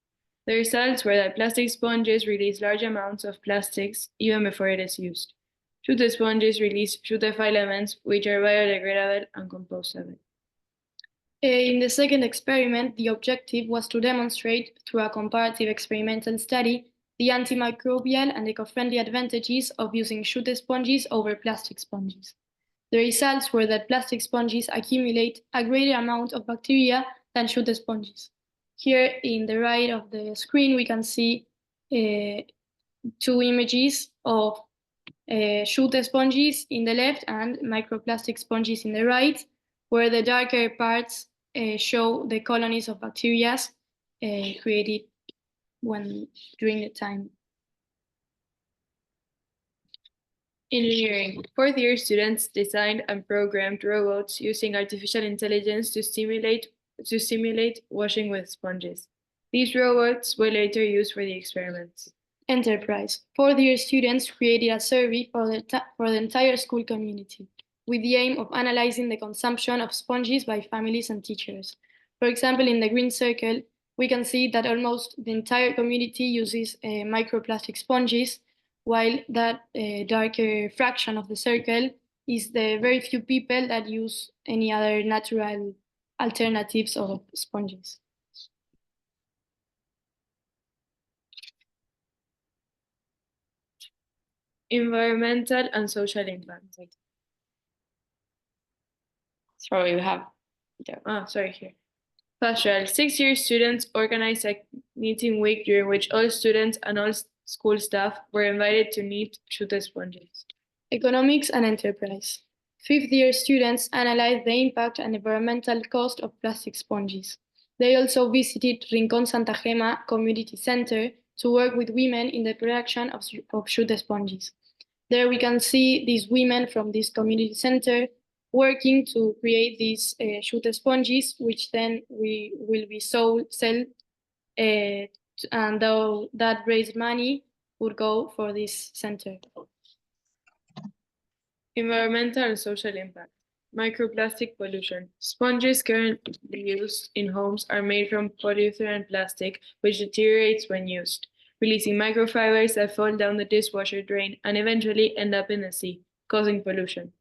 Speaker 5: The results were that plastic sponges release large amounts of plastics even before it is used. Jute sponges release jute filaments, which are biodegradable and compostable.
Speaker 8: In the second experiment, the objective was to demonstrate, through a comparative experimental study, the antimicrobial and eco-friendly advantages of using jute sponges over plastic sponges. The results were that plastic sponges accumulate a greater amount of bacteria than jute sponges. Here in the right of the screen, we can see 2 images of jute sponges in the left and microplastic sponges in the right, where the darker parts show the colonies of bacteria created during the time.
Speaker 5: Engineering. Fourth-year students designed and programmed robots using artificial intelligence to simulate washing with sponges. These robots were later used for the experiments.
Speaker 8: Enterprise. Fourth-year students created a survey for the entire school community, with the aim of analyzing the consumption of sponges by families and teachers. For example, in the green circle, we can see that almost the entire community uses microplastic sponges, while that darker fraction of the circle is the very few people that use any other natural alternatives of sponges.
Speaker 5: Environmental and social impact. Sorry, we have. Here. Pastoral. 6-year students organized a knitting week during which all students and all school staff were invited to knit jute sponges.
Speaker 8: Economics and enterprise. 5th-year students analyzed the impact and environmental cost of plastic sponges. They also visited Rincón Santa Gema Community Center to work with women in the production of jute sponges. There we can see these women from this community center working to create these jute sponges, which then will be sold, and though that raised money would go for this center.
Speaker 5: Environmental and social impact. Microplastic pollution. Sponges currently used in homes are made from polyurethane plastic, which deteriorates when used, releasing microfibers that fall down the dishwasher drain and eventually end up in the sea, causing pollution.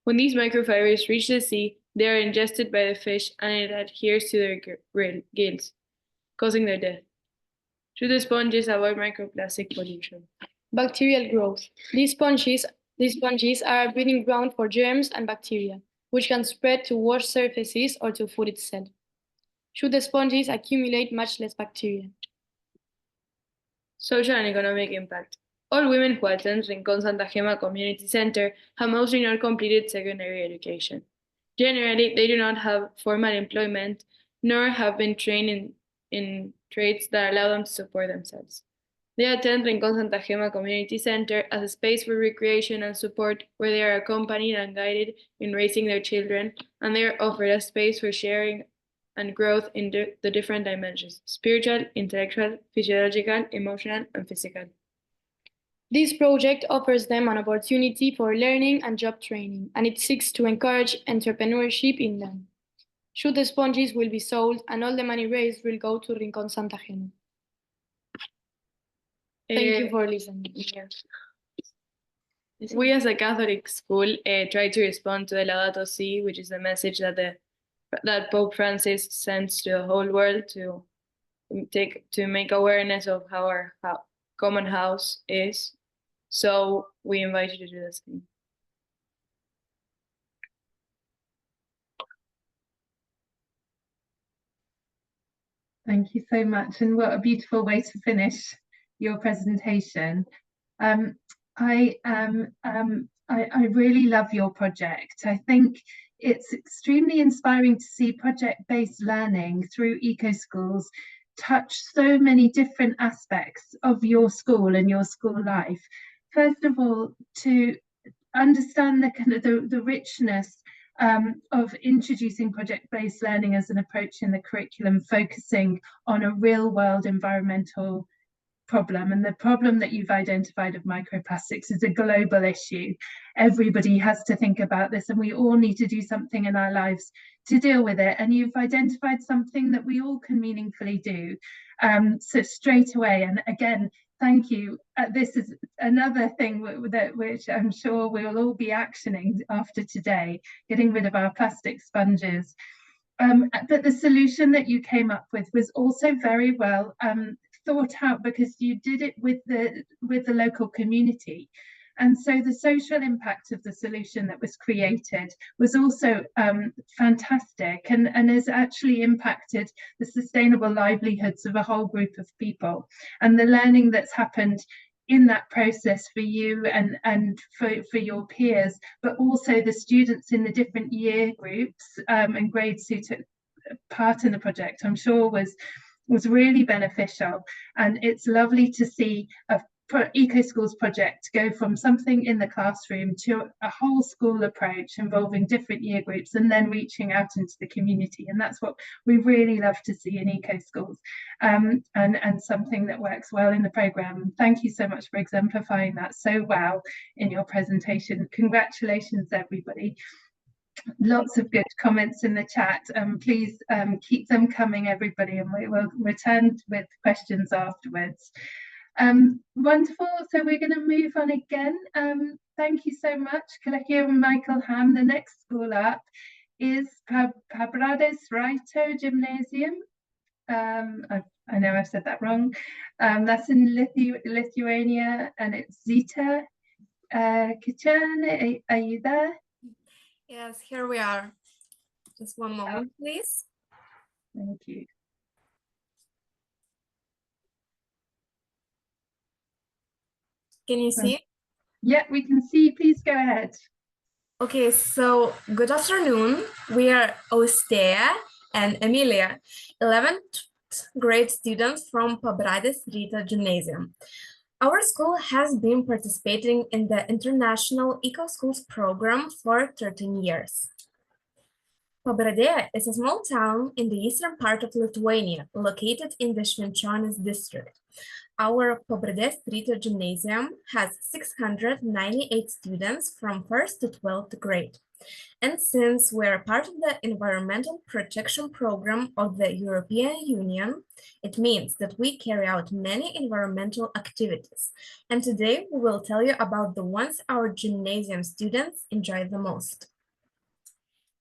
Speaker 5: When these microfibers reach the sea, they are ingested by the fish and it adheres to their gills, causing their death. Jute sponges avoid microplastic pollution.
Speaker 8: Bacterial growth. These sponges are a breeding ground for germs and bacteria, which can spread to wash surfaces or to food itself.
Speaker 3: Should the sponges accumulate much less bacteria? Social and economic impact. All women who attend Rincón Santa Gema Community Center have mostly not completed secondary education. Generally, they do not have formal employment, nor have been trained in trades that allow them to support themselves. They attend Rincón Santa Gema Community Center as a space for recreation and support, where they are accompanied and guided in raising their children, and they are offered a space for sharing and growth in the different dimensions: spiritual, intellectual, physiological, emotional, and physical. This project offers them an opportunity for learning and job training, and it seeks to encourage entrepreneurship in them. Should the sponges will be sold, and all the money raised will go to Rincón Santa Gema. Thank you for listening. We as a Catholic school try to respond to the Laudato Si, which is the message that Pope Francis sends to the whole world to make awareness of how our common house is. So we invite you to do the same.
Speaker 1: Thank you so much, and what a beautiful way to finish your presentation. I really love your project. I think it's extremely inspiring to see project-based learning through eco-schools touch so many different aspects of your school and your school life. First of all, to understand the kind of the richness of introducing project-based learning as an approach in the curriculum, focusing on a real-world environmental problem. And the problem that you've identified of microplastics is a global issue. Everybody has to think about this, and we all need to do something in our lives to deal with it. And you've identified something that we all can meaningfully do. So straight away, and again, thank you. This is another thing which I'm sure we'll all be actioning after today, getting rid of our plastic sponges. But the solution that you came up with was also very well thought out, because you did it with the local community. And so the social impact of the solution that was created was also fantastic, and has actually impacted the sustainable livelihoods of a whole group of people. And the learning that's happened in that process for you and for your peers, but also the students in the different year groups and grades who took part in the project, I'm sure was really beneficial. And it's lovely to see a eco-schools project go from something in the classroom to a whole school approach involving different year groups and then reaching out into the community. And that's what we really love to see in eco-schools, and something that works well in the programme. Thank you so much for exemplifying that so well in your presentation. Congratulations, everybody. Lots of good comments in the chat. Please keep them coming, everybody, and we will return with questions afterwards. Wonderful. So we're going to move on again. Thank you so much, Colegio and Michael Ham. The next school up is Pabrades Ryto Gymnasium. I know I've said that wrong. That's in Lithuania, and it's Zita. Kichan, are you there?
Speaker 22: Yes, here we are. Just one moment, please.
Speaker 1: Thank you.
Speaker 22: Can you see?
Speaker 1: Yeah, we can see. Please go ahead.
Speaker 22: Okay, so good afternoon. We are Ostea and Emilia, 11th grade students from Pabrades Ryto Gymnasium. Our school has been participating in the International Eco-Schools program for 13 years. Pabrades is a small town in the eastern part of Lithuania, located in the Švenčionys district. Our Pabrades Ryto Gymnasium has 698 students from 1st to 12th grade. And since we're part of the Environmental Protection Program of the European Union, it means that we carry out many environmental activities. And today we will tell you about the ones our gymnasium students enjoy the most.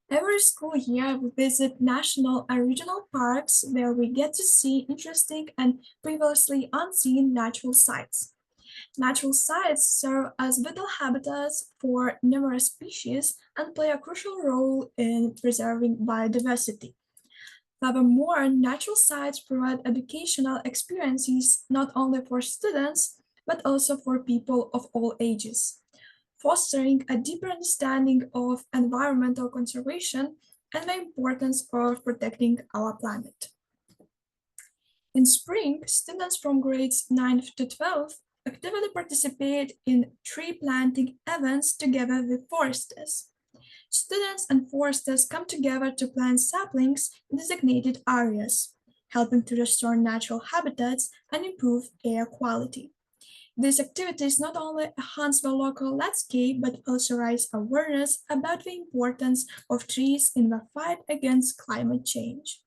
Speaker 23: Every school year, we visit national and regional parks where we get to see interesting and previously unseen natural sites. Natural sites serve as vital habitats for numerous species and play a crucial role in preserving biodiversity. Furthermore, natural sites provide educational experiences not only for students, but also for people of all ages, fostering a deeper understanding of environmental conservation and the importance of protecting our planet. In spring, students from grades 9th to 12th actively participate in tree planting events together with foresters. Students and foresters come together to plant saplings in designated areas, helping to restore natural habitats and improve air quality. These activities not only enhance the local landscape, but also raise awareness about the importance of trees in the fight against climate change.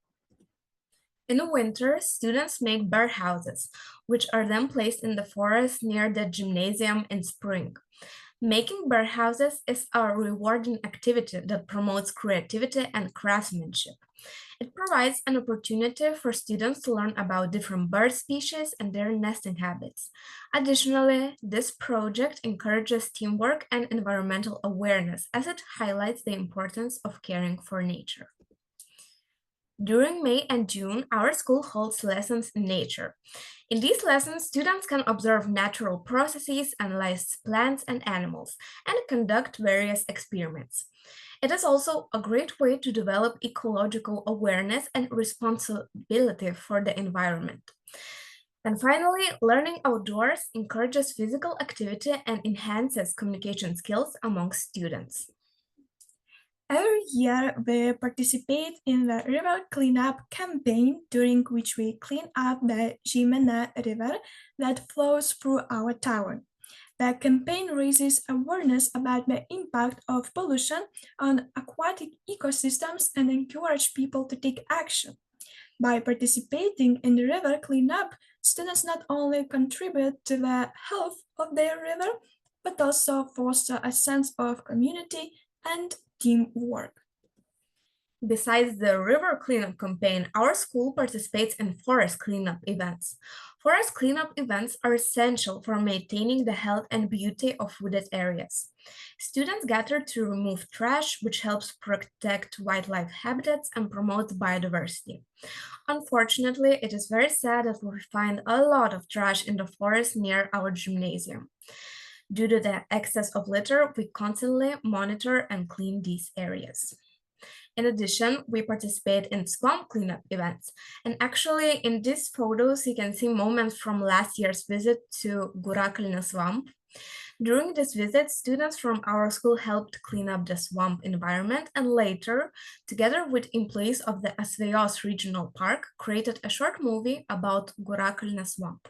Speaker 22: In winter, students make birdhouses, which are then placed in the forest near the gymnasium in spring. Making birdhouses is a rewarding activity that promotes creativity and craftsmanship. It provides an opportunity for students to learn about different bird species and their nesting habits. Additionally, this project encourages teamwork and environmental awareness as it highlights the importance of caring for nature. During May and June, our school holds lessons in nature. In these lessons, students can observe natural processes, analyze plants and animals, and conduct various experiments. It is also a great way to develop ecological awareness and responsibility for the environment. And finally, learning outdoors encourages physical activity and enhances communication skills among students.
Speaker 23: Every year, we participate in the river cleanup campaign, during which we clean up the Gimnazia river that flows through our town. The campaign raises awareness about the impact of pollution on aquatic ecosystems and encourages people to take action. By participating in the river cleanup, students not only contribute to the health of their river, but also foster a sense of community and teamwork.
Speaker 22: Besides the river cleanup campaign, our school participates in forest cleanup events. Forest cleanup events are essential for maintaining the health and beauty of wooded areas. Students gather to remove trash, which helps protect wildlife habitats and promotes biodiversity. Unfortunately, it is very sad that we find a lot of trash in the forest near our gymnasium. Due to the excess of litter, we constantly monitor and clean these areas. In addition, we participate in swamp cleanup events. And actually, in these photos, you can see moments from last year's visit to Gurakalna swamp. During this visit, students from our school helped clean up the swamp environment and later, together with employees of the Asvejos Regional Park, created a short movie about Gurakalna swamp.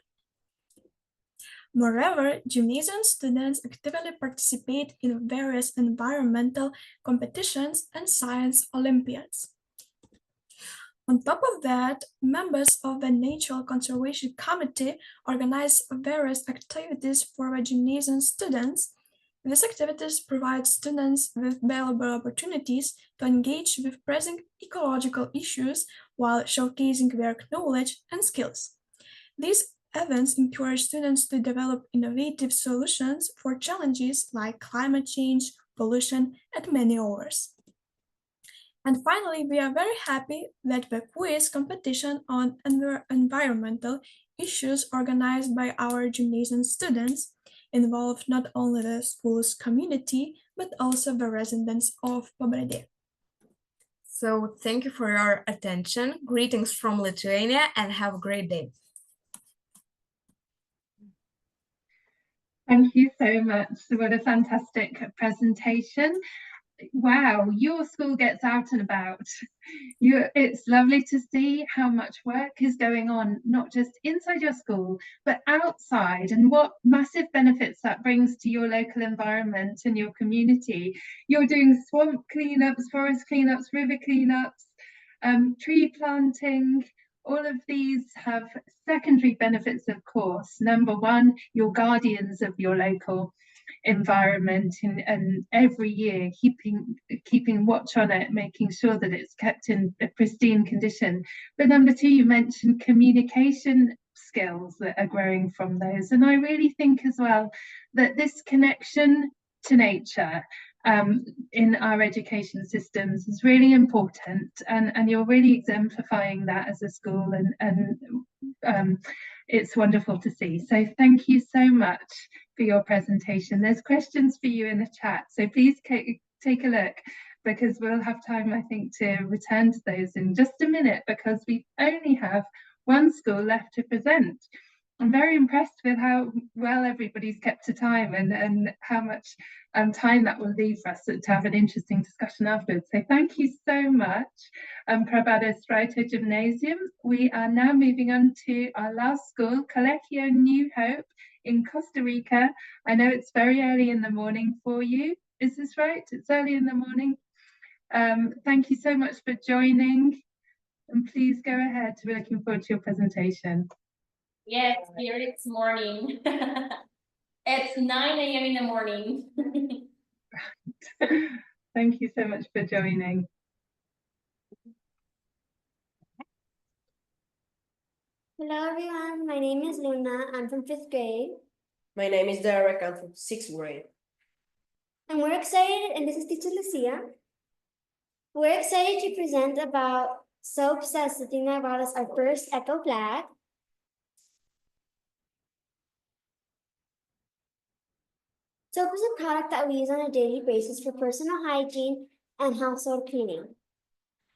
Speaker 23: Moreover, gymnasium students actively participate in various environmental competitions and science Olympiads. On top of that, members of the Nature Conservation Committee organize various activities for the gymnasium students. These activities provide students with valuable opportunities to engage with pressing ecological issues while showcasing their knowledge and skills. These events encourage students to develop innovative solutions for challenges like climate change, pollution, and many others. And finally, we are very happy that the quiz competition on environmental issues organized by our gymnasium students involved not only the school's community, but also the residents of Pabrades.
Speaker 22: So thank you for your attention. Greetings from Lithuania and have a great day.
Speaker 1: Thank you so much. What a fantastic presentation. Wow, your school gets out and about. It's lovely to see how much work is going on, not just inside your school, but outside, and what massive benefits that brings to your local environment and your community. You're doing swamp cleanups, forest cleanups, river cleanups, tree planting. All of these have secondary benefits, of course. Number one, you're guardians of your local environment, and every year keeping watch on it, making sure that it's kept in a pristine condition. But number two, you mentioned communication skills that are growing from those. And I really think as well that this connection to nature in our education systems is really important, and you're really exemplifying that as a school, and it's wonderful to see. So thank you so much for your presentation. There's questions for you in the chat, so please take a look, because we'll have time, I think, to return to those in just a minute, because we only have one school left to present. I'm very impressed with how well everybody's kept to time, and how much time that will leave for us to have an interesting discussion afterwards. So thank you so much, Pabrades Ryto Gymnasium. We are now moving on to our last school, Colegio New Hope in Costa Rica. I know it's very early in the morning for you. Is this right? It's early in the morning. Thank you so much for joining, and please go ahead. We're looking forward to your presentation.
Speaker 6: Yes, here it's morning. It's 9 a.m. in the morning.
Speaker 1: Thank you so much for joining.
Speaker 13: Hello everyone, my name is Luna. I'm from 5th grade.
Speaker 9: My name is Derek. I'm from 6th grade.
Speaker 13: And we're excited, and this is Teacher Lucia. We're excited to present about soaps that's the thing that brought us our first Eco flag. Soap is a product that we use on a daily basis for personal hygiene and household cleaning.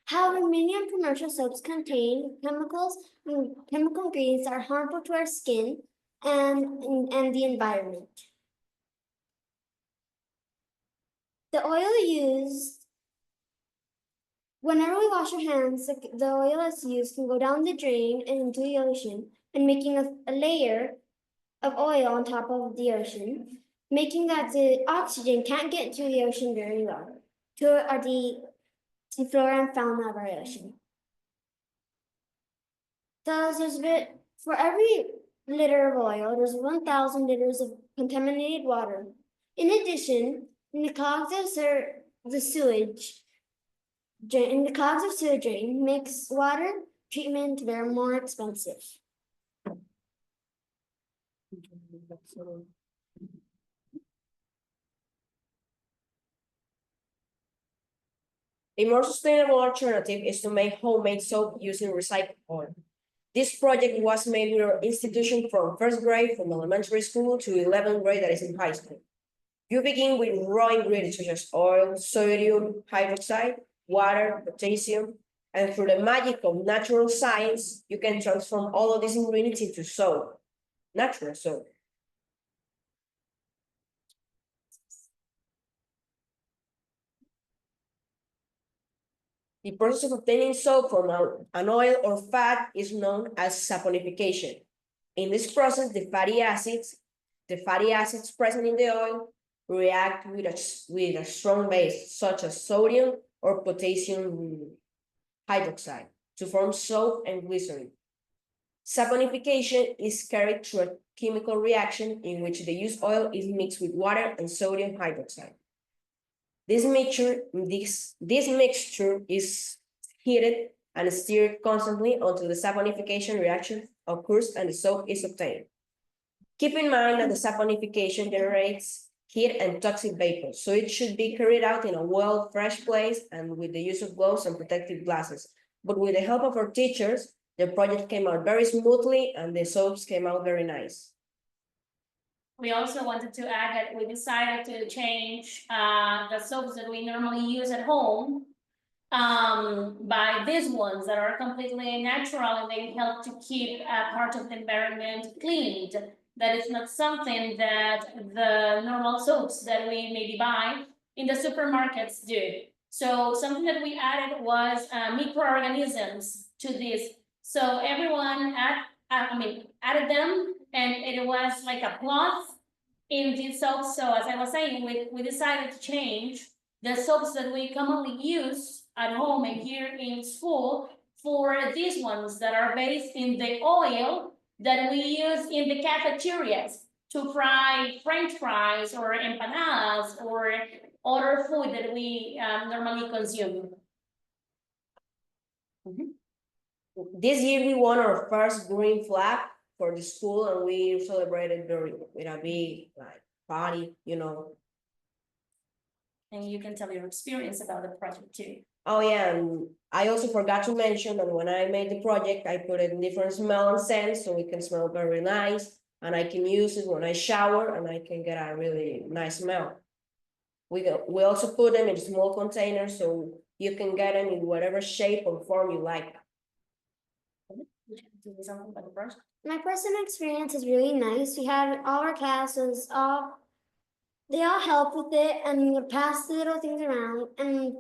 Speaker 13: However, many commercial soaps contain chemicals and chemical ingredients that are harmful to our skin and the environment. The oil used, whenever we wash our hands, the oil that's used can go down the drain and into the ocean, and making a layer of oil on top of the ocean, making that the oxygen can't get to the ocean very well, to flora and fauna of our ocean. So for every liter of oil, there's 1,000 liters of contaminated water. In addition, in the clogs of sewage drain makes water treatment very more expensive.
Speaker 9: A more sustainable alternative is to make homemade soap using recycled oil. This project was made with our institution from 1st grade, from elementary school, to 11th grade, that is in high school. You begin with raw ingredients such as oil, sodium hydroxide, water, potassium, and through the magic of natural science, you can transform all of these ingredients into soap, natural soap. The process of obtaining soap from an oil or fat is known as saponification. In this process, the fatty acids present in the oil react with a strong base, such as sodium or potassium hydroxide, to form soap and glycerin. Saponification is carried through a chemical reaction in which the used oil is mixed with water and sodium hydroxide. This mixture is heated and stirred constantly until the saponification reaction occurs and the soap is obtained. Keep in mind that the saponification generates heat and toxic vapor, so it should be carried out in a well, fresh place and with the use of gloves and protective glasses. But with the help of our teachers, the project came out very smoothly and the soaps came out very nice.
Speaker 6: We also wanted to add that we decided to change the soaps that we normally use at home by these ones that are completely natural, and they help to keep part of the environment cleaned. That is not something that the normal soaps that we maybe buy in the supermarkets do. So something that we added was microorganisms to this. So everyone added them, and it was like a plus in these soaps. So as I was saying, we decided to change the soaps that we commonly use at home and here in school for these ones that are based in the oil that we use in the cafeterias to fry French fries or empanadas or other food that we normally consume.
Speaker 9: This year we won our first green flag for the school, and we celebrated with a big party, you know.
Speaker 6: And you can tell your experience about the project too.
Speaker 9: Oh yeah, and I also forgot to mention that when I made the project, I put it in different smell and scents so it can smell very nice, and I can use it when I shower and I can get a really nice smell. We also put them in small containers so you can get them in whatever shape or form you like.
Speaker 13: My personal experience is really nice. We had all our classes, they all helped with it, and we would pass the little things around. And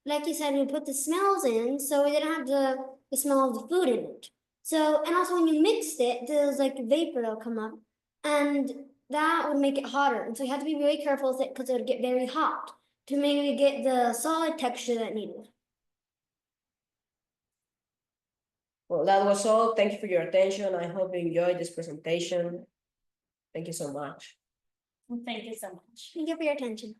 Speaker 13: like you said, we put the smells in, so we didn't have the smell of the food in it. So, and also when you mixed it, there was like vapor that'll come up, and that would make it hotter. And so you had to be really careful with it because it would get very hot to maybe get the solid texture that it needed.
Speaker 9: Well, that was all. Thank you for your attention. I hope you enjoyed this presentation. Thank you so much.
Speaker 6: Thank you so much.
Speaker 13: Thank you for your attention.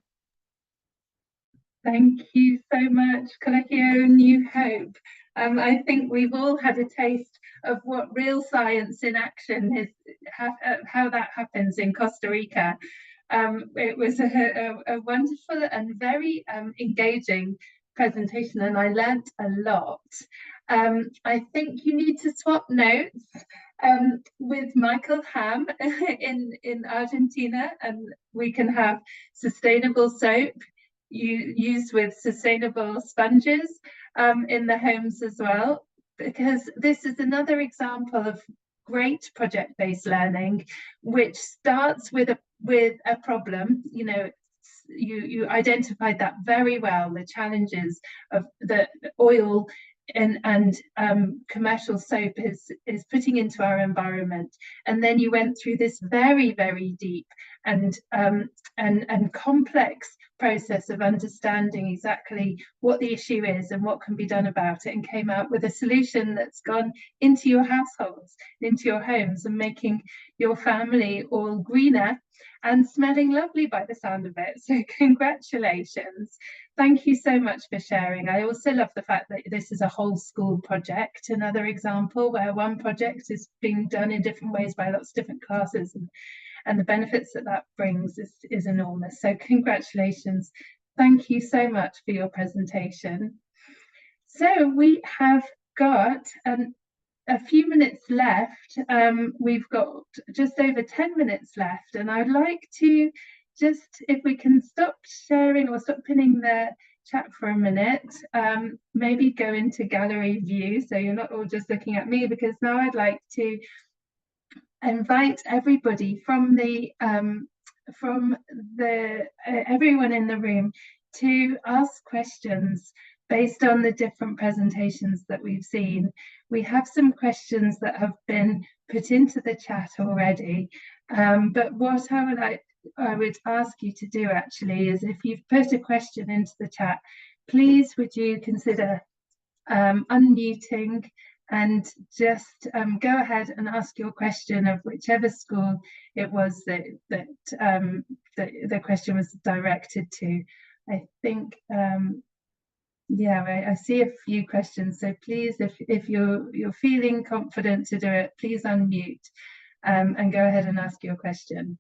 Speaker 1: Thank you so much, Colegio New Hope. I think we've all had a taste of what real science in action is, how that happens in Costa Rica. It was a wonderful and very engaging presentation, and I learnt a lot. I think you need to swap notes with Michael Ham in Argentina, and we can have sustainable soap used with sustainable sponges in the homes as well, because this is another example of great project-based learning, which starts with a problem. You know, you identified that very well, the challenges of the oil and commercial soap is putting into our environment, and then you went through this very, very deep and complex process of understanding exactly what the issue is and what can be done about it, and came out with a solution that's gone into your households, into your homes, and making your family all greener and smelling lovely by the sound of it. So congratulations. Thank you so much for sharing. I also love the fact that this is a whole school project, another example where one project is being done in different ways by lots of different classes, and the benefits that brings is enormous. So congratulations. Thank you so much for your presentation. So we have got a few minutes left. We've got just over 10 minutes left, and I'd like to just, if we can stop sharing or stop pinning the chat for a minute, maybe go into gallery view so you're not all just looking at me, because now I'd like to invite everybody from everyone in the room to ask questions based on the different presentations that we've seen. We have some questions that have been put into the chat already, but what I would ask you to do actually is, if you've put a question into the chat, please would you consider unmuting and just go ahead and ask your question of whichever school it was that the question was directed to. I think, yeah, I see a few questions. So please, if you're feeling confident to do it, please unmute and go ahead and ask your question.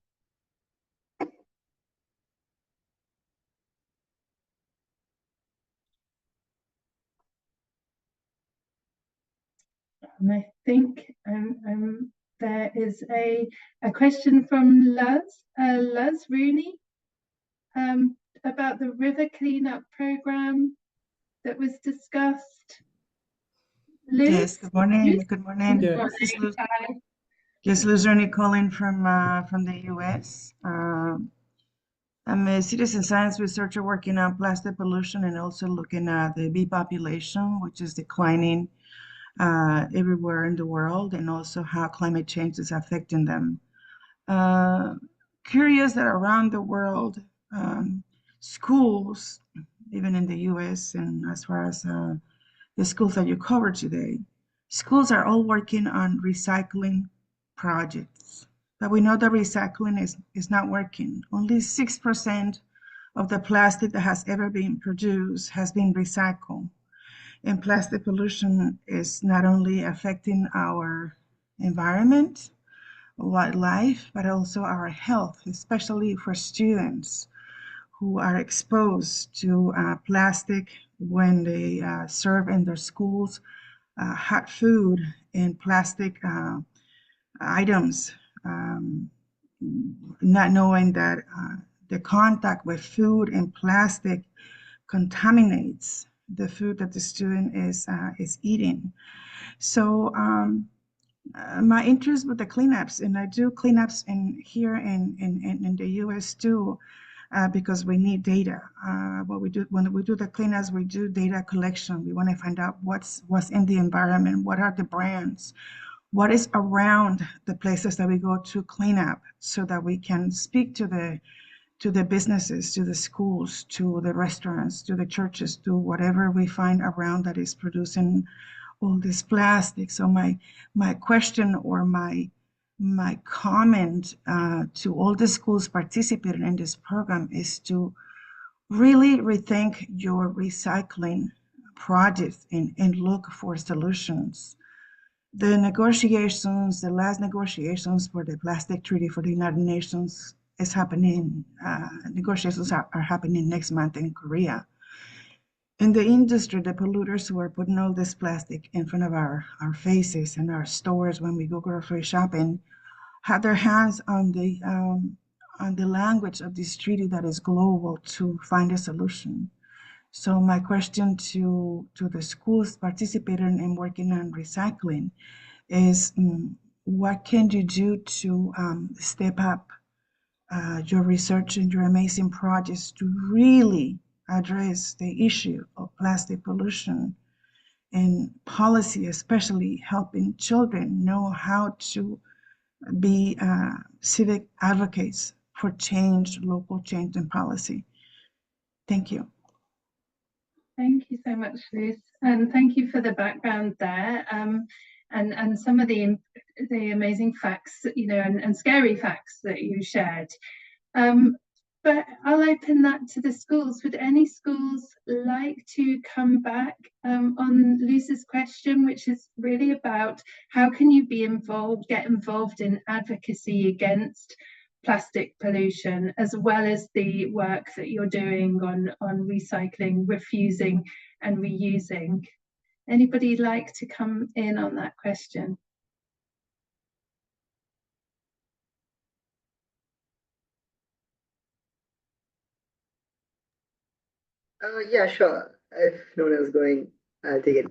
Speaker 1: And I think there is a question from Luz Rooney about the river cleanup program that was discussed. Luz?
Speaker 7: Yes, good morning.
Speaker 1: Luz?
Speaker 7: Good morning.
Speaker 1: Good
Speaker 7: Yes,
Speaker 1: morning.
Speaker 7: Yes, Luz Rooney calling from the US. I'm a citizen science researcher working on plastic pollution and also looking at the bee population, which is declining everywhere in the world, and also how climate change is affecting them. Curious that around the world, schools, even in the US, and as far as the schools that you covered today, schools are all working on recycling projects. But we know that recycling is not working. Only 6% of the plastic that has ever been produced has been recycled. And plastic pollution is not only affecting our environment, wildlife, but also our health, especially for students who are exposed to plastic when they serve in their schools, hot food and plastic items, not knowing that the contact with food and plastic contaminates the food that the student is eating. So my interest with the cleanups, and I do cleanups here in the US too, because we need data. What we do when we do the cleanups, we do data collection. We want to find out what's in the environment, what are the brands, what is around the places that we go to clean up, so that we can speak to the businesses, to the schools, to the restaurants, to the churches, to whatever we find around that is producing all this plastic. So my question or my comment to all the schools participating in this program is to really rethink your recycling projects and look for solutions. The negotiations, the last negotiations for the plastic treaty for the United Nations is happening. Negotiations are happening next month in Korea. In the industry, the polluters who are putting all this plastic in front of our faces and our stores when we go grocery shopping have their hands on the language of this treaty that is global to find a solution. So my question to the schools participating in working on recycling is, what can you do to step up your research and your amazing projects to really address the issue of plastic pollution, and policy, especially helping children know how to be civic advocates for change, local change in policy. Thank you.
Speaker 1: Thank you so much, Luz, and thank you for the background there, and some of the amazing facts, you know, and scary facts that you shared. But I'll open that to the schools. Would any schools like to come back on Luz's question, which is really about how can you get involved in advocacy against plastic pollution, as well as the work that you're doing on recycling, refusing and reusing? Anybody like to come in on that question?
Speaker 18: Yeah, sure. If no one else going, I'll take it.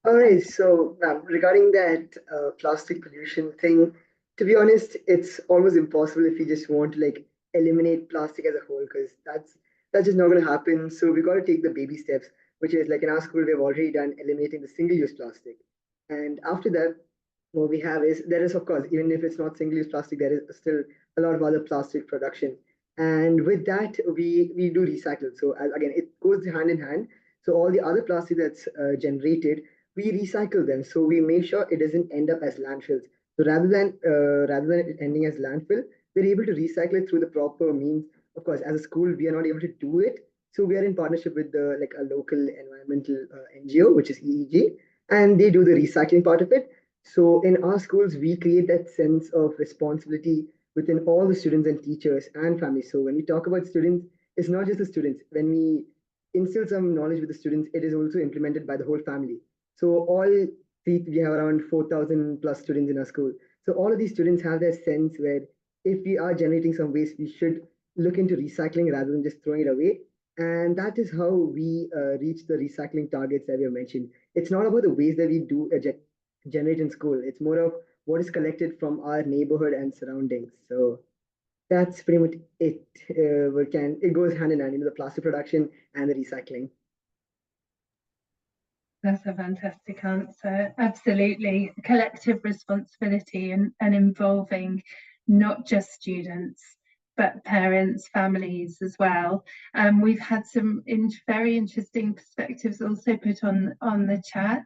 Speaker 18: All right. So regarding that plastic pollution thing, to be honest, it's almost impossible if you just want to like eliminate plastic as a whole, because that's just not going to happen. So we got to take the baby steps, which is like in our school we've already done eliminating the single-use plastic, and after that, what we have is there is, of course, even if it's not single-use plastic, there is still a lot of other plastic production. And with that, we do recycle. So again, it goes hand in hand. So all the other plastic that's generated, we recycle them. So we make sure it doesn't end up as landfills. So rather than it ending as landfill, we're able to recycle it through the proper means. Of course, as a school, we are not able to do it. So we are in partnership with a local environmental NGO, which is EEG, and they do the recycling part of it. So in our schools, we create that sense of responsibility within all the students and teachers and families. So when we talk about students, it's not just the students. When we instill some knowledge with the students, it is also implemented by the whole family. So we have around 4,000 plus students in our school. So all of these students have that sense where if we are generating some waste, we should look into recycling rather than just throwing it away. And that is how we reach the recycling targets that we have mentioned. It's not about the waste that we do generate in school. It's more of what is collected from our neighborhood and surroundings. So that's pretty much it. It goes hand in hand, the plastic production and the recycling.
Speaker 1: That's a fantastic answer. Absolutely. Collective responsibility and involving not just students, but parents, families as well. We've had some very interesting perspectives also put on the chat.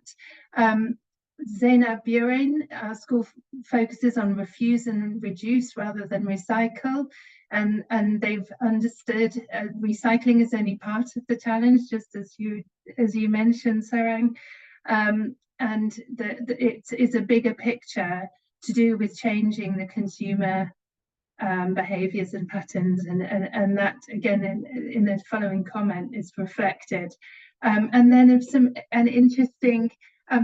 Speaker 1: Zainab Burin, our school focuses on refuse and reduce rather than recycle, and they've understood recycling is only part of the challenge, just as you mentioned, Sarang, and it is a bigger picture to do with changing the consumer behaviors and patterns, and that again in the following comment is reflected. And then an interesting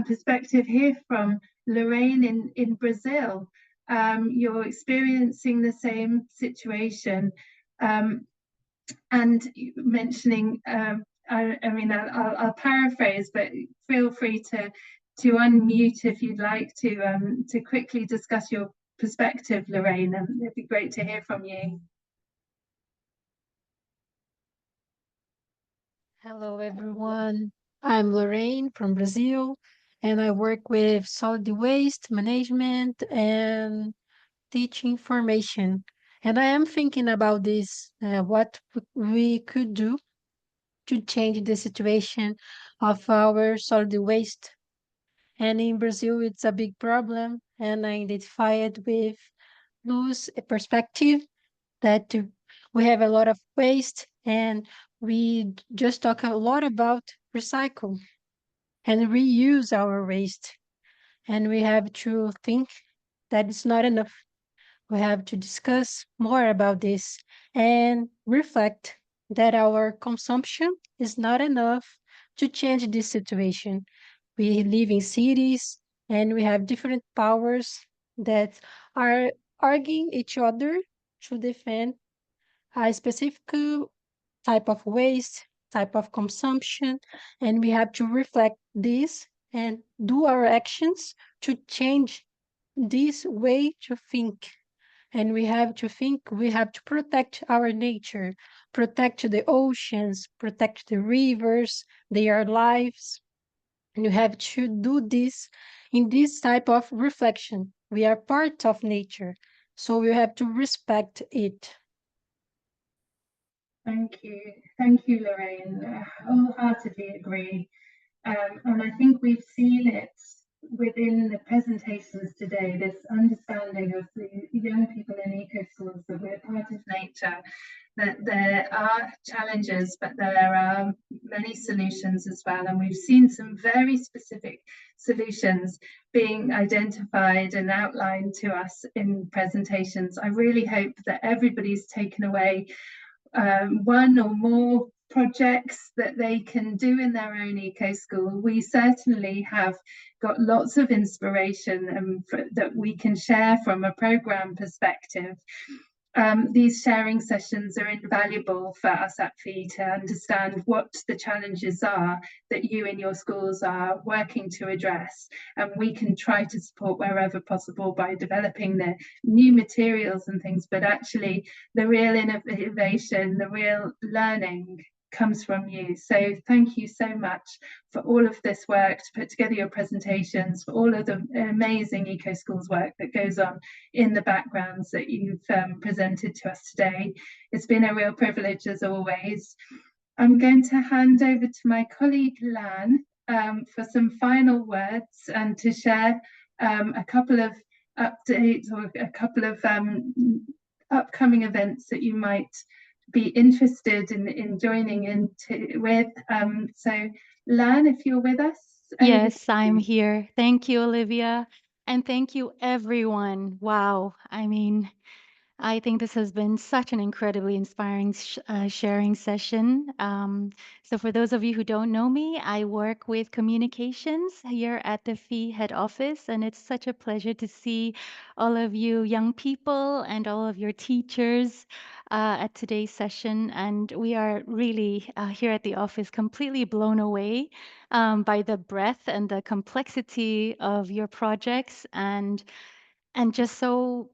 Speaker 1: perspective here from Lorraine in Brazil. You're experiencing the same situation, and mentioning, I mean, I'll paraphrase, but feel free to unmute if you'd like to quickly discuss your perspective, Lorraine. It'd be great to hear from you.
Speaker 10: Hello, everyone. I'm Lorraine from Brazil, and I work with solid waste management and teaching formation. And I am thinking about this, what we could do to change the situation of our solid waste. And in Brazil, it's a big problem, and I identify it with lose a perspective that we have a lot of waste, and we just talk a lot about recycle and reuse our waste. And we have to think that it's not enough. We have to discuss more about this and reflect that our consumption is not enough to change this situation. We live in cities and we have different powers that are arguing each other to defend a specific type of waste, type of consumption, and we have to reflect this and do our actions to change this way to think. And we have to think, we have to protect our nature, protect the oceans, protect the rivers, their lives. And you have to do this in this type of reflection. We are part of nature, so we have to respect it.
Speaker 1: Thank you, Lorraine. I wholeheartedly agree. And I think we've seen it within the presentations today, this understanding of the young people in eco schools, that we're part of nature, that there are challenges, but there are many solutions as well. And we've seen some very specific solutions being identified and outlined to us in presentations. I really hope that everybody's taken away one or more projects that they can do in their own eco school. We certainly have got lots of inspiration that we can share from a program perspective. These sharing sessions are invaluable for us at FEE to understand what the challenges are that you in your schools are working to address, and we can try to support wherever possible by developing the new materials and things, but actually the real innovation, the real learning comes from you. So thank you so much for all of this work to put together your presentations, for all of the amazing eco schools work that goes on in the backgrounds that you've presented to us today. It's been a real privilege as always. I'm going to hand over to my colleague Lan for some final words and to share a couple of updates or a couple of upcoming events that you might be interested in joining into with. So Lan, if you're with us.
Speaker 11: Yes, I'm here. Thank you, Olivia. And thank you, everyone. Wow. I mean, I think this has been such an incredibly inspiring sharing session. So for those of you who don't know me, I work with communications here at the FEE head office, and it's such a pleasure to see all of you young people and all of your teachers at today's session. And we are really here at the office completely blown away by the breadth and the complexity of your projects, and just so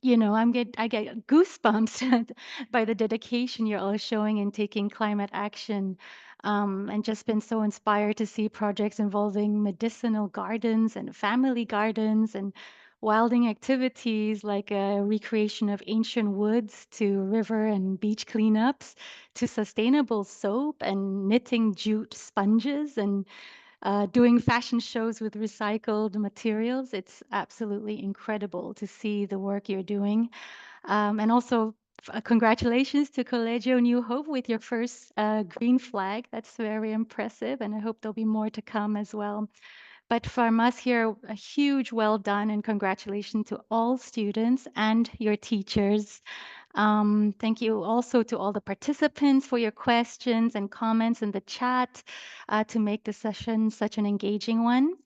Speaker 11: I get goosebumps by the dedication you're all showing in taking climate action, and just been so inspired to see projects involving medicinal gardens and family gardens and wilding activities like a recreation of ancient woods to river and beach cleanups to sustainable soap and knitting jute sponges and doing fashion shows with recycled materials. It's absolutely incredible to see the work you're doing. And also, congratulations to Colegio New Hope with your first green flag. That's very impressive, and I hope there'll be more to come as well. But from us here, a huge well done and congratulations to all students and your teachers. Thank you also to all the participants for your questions and comments in the chat to make the session such an engaging one.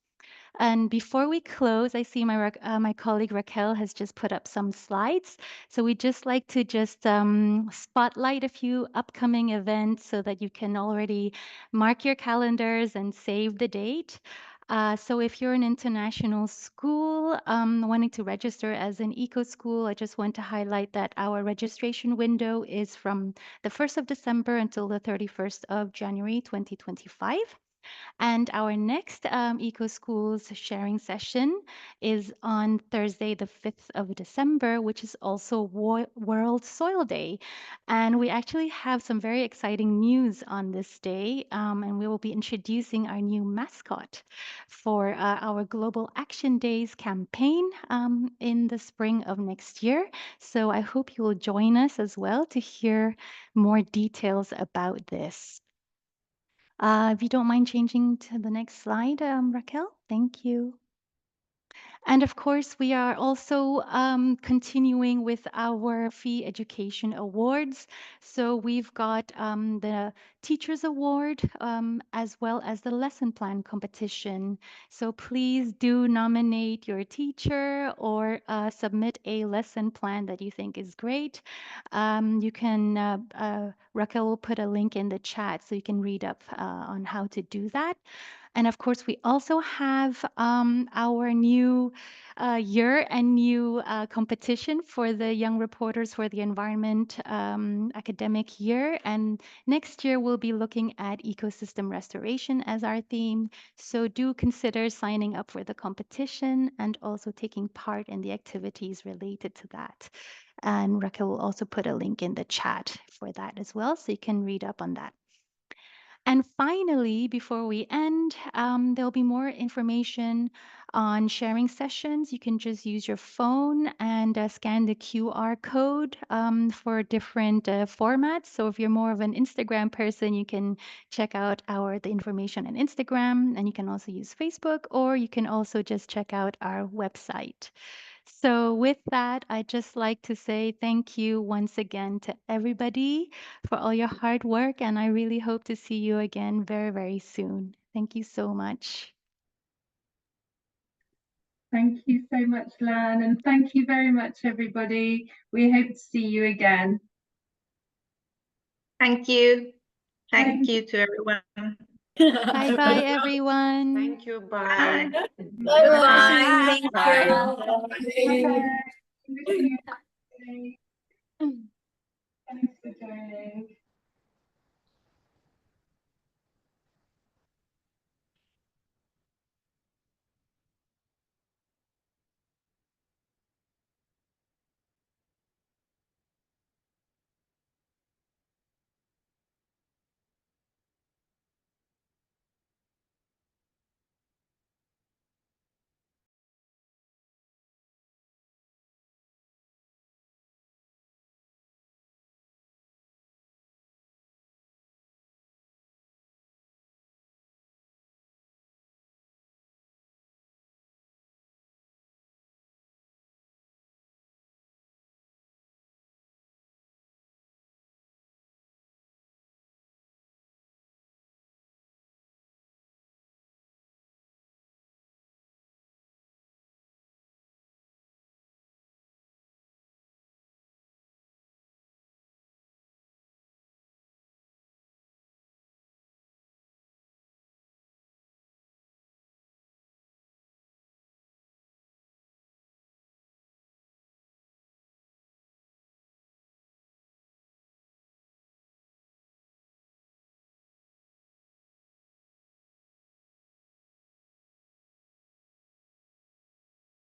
Speaker 11: And before we close, I see my colleague Raquel has just put up some slides. So we'd just like to spotlight a few upcoming events so that you can already mark your calendars and save the date. So if you're an international school wanting to register as an eco school, I just want to highlight that our registration window is from the 1st of December until the 31st of January 2025. And our next Eco Schools sharing session is on Thursday, the 5th of December, which is also World Soil Day. And we actually have some very exciting news on this day. And we will be introducing our new mascot for our Global Action Days campaign in the spring of next year. So I hope you will join us as well to hear more details about this. If you don't mind changing to the next slide, Raquel, thank you. And of course, we are also continuing with our Fee Education Awards. So we've got the Teachers Award as well as the Lesson Plan competition. So please do nominate your teacher or submit a lesson plan that you think is great. You can, Raquel will put a link in the chat so you can read up on how to do that. And of course, we also have our new year and new competition for the Young Reporters for the Environment academic year. And next year, we'll be looking at ecosystem restoration as our theme. So do consider signing up for the competition and also taking part in the activities related to that. And Raquel will also put a link in the chat for that as well, so you can read up on that. And finally, before we end, there'll be more information on sharing sessions. You can just use your phone and scan the QR code for different formats. So if you're more of an Instagram person, you can check out the information on Instagram, and you can also use Facebook, or you can also just check out our website. So with that, I'd just like to say thank you once again to everybody for all your hard work, and I really hope to see you again very, very soon. Thank you so much.
Speaker 1: Thank you so much, Lan, and thank you very much, everybody. We hope to see you again.
Speaker 2: Thank you. Thank you to everyone.
Speaker 11: Bye-bye, everyone.
Speaker 16: Thank you. Bye.
Speaker 2: Bye.
Speaker 6: Thank you.
Speaker 1: Thanks for joining.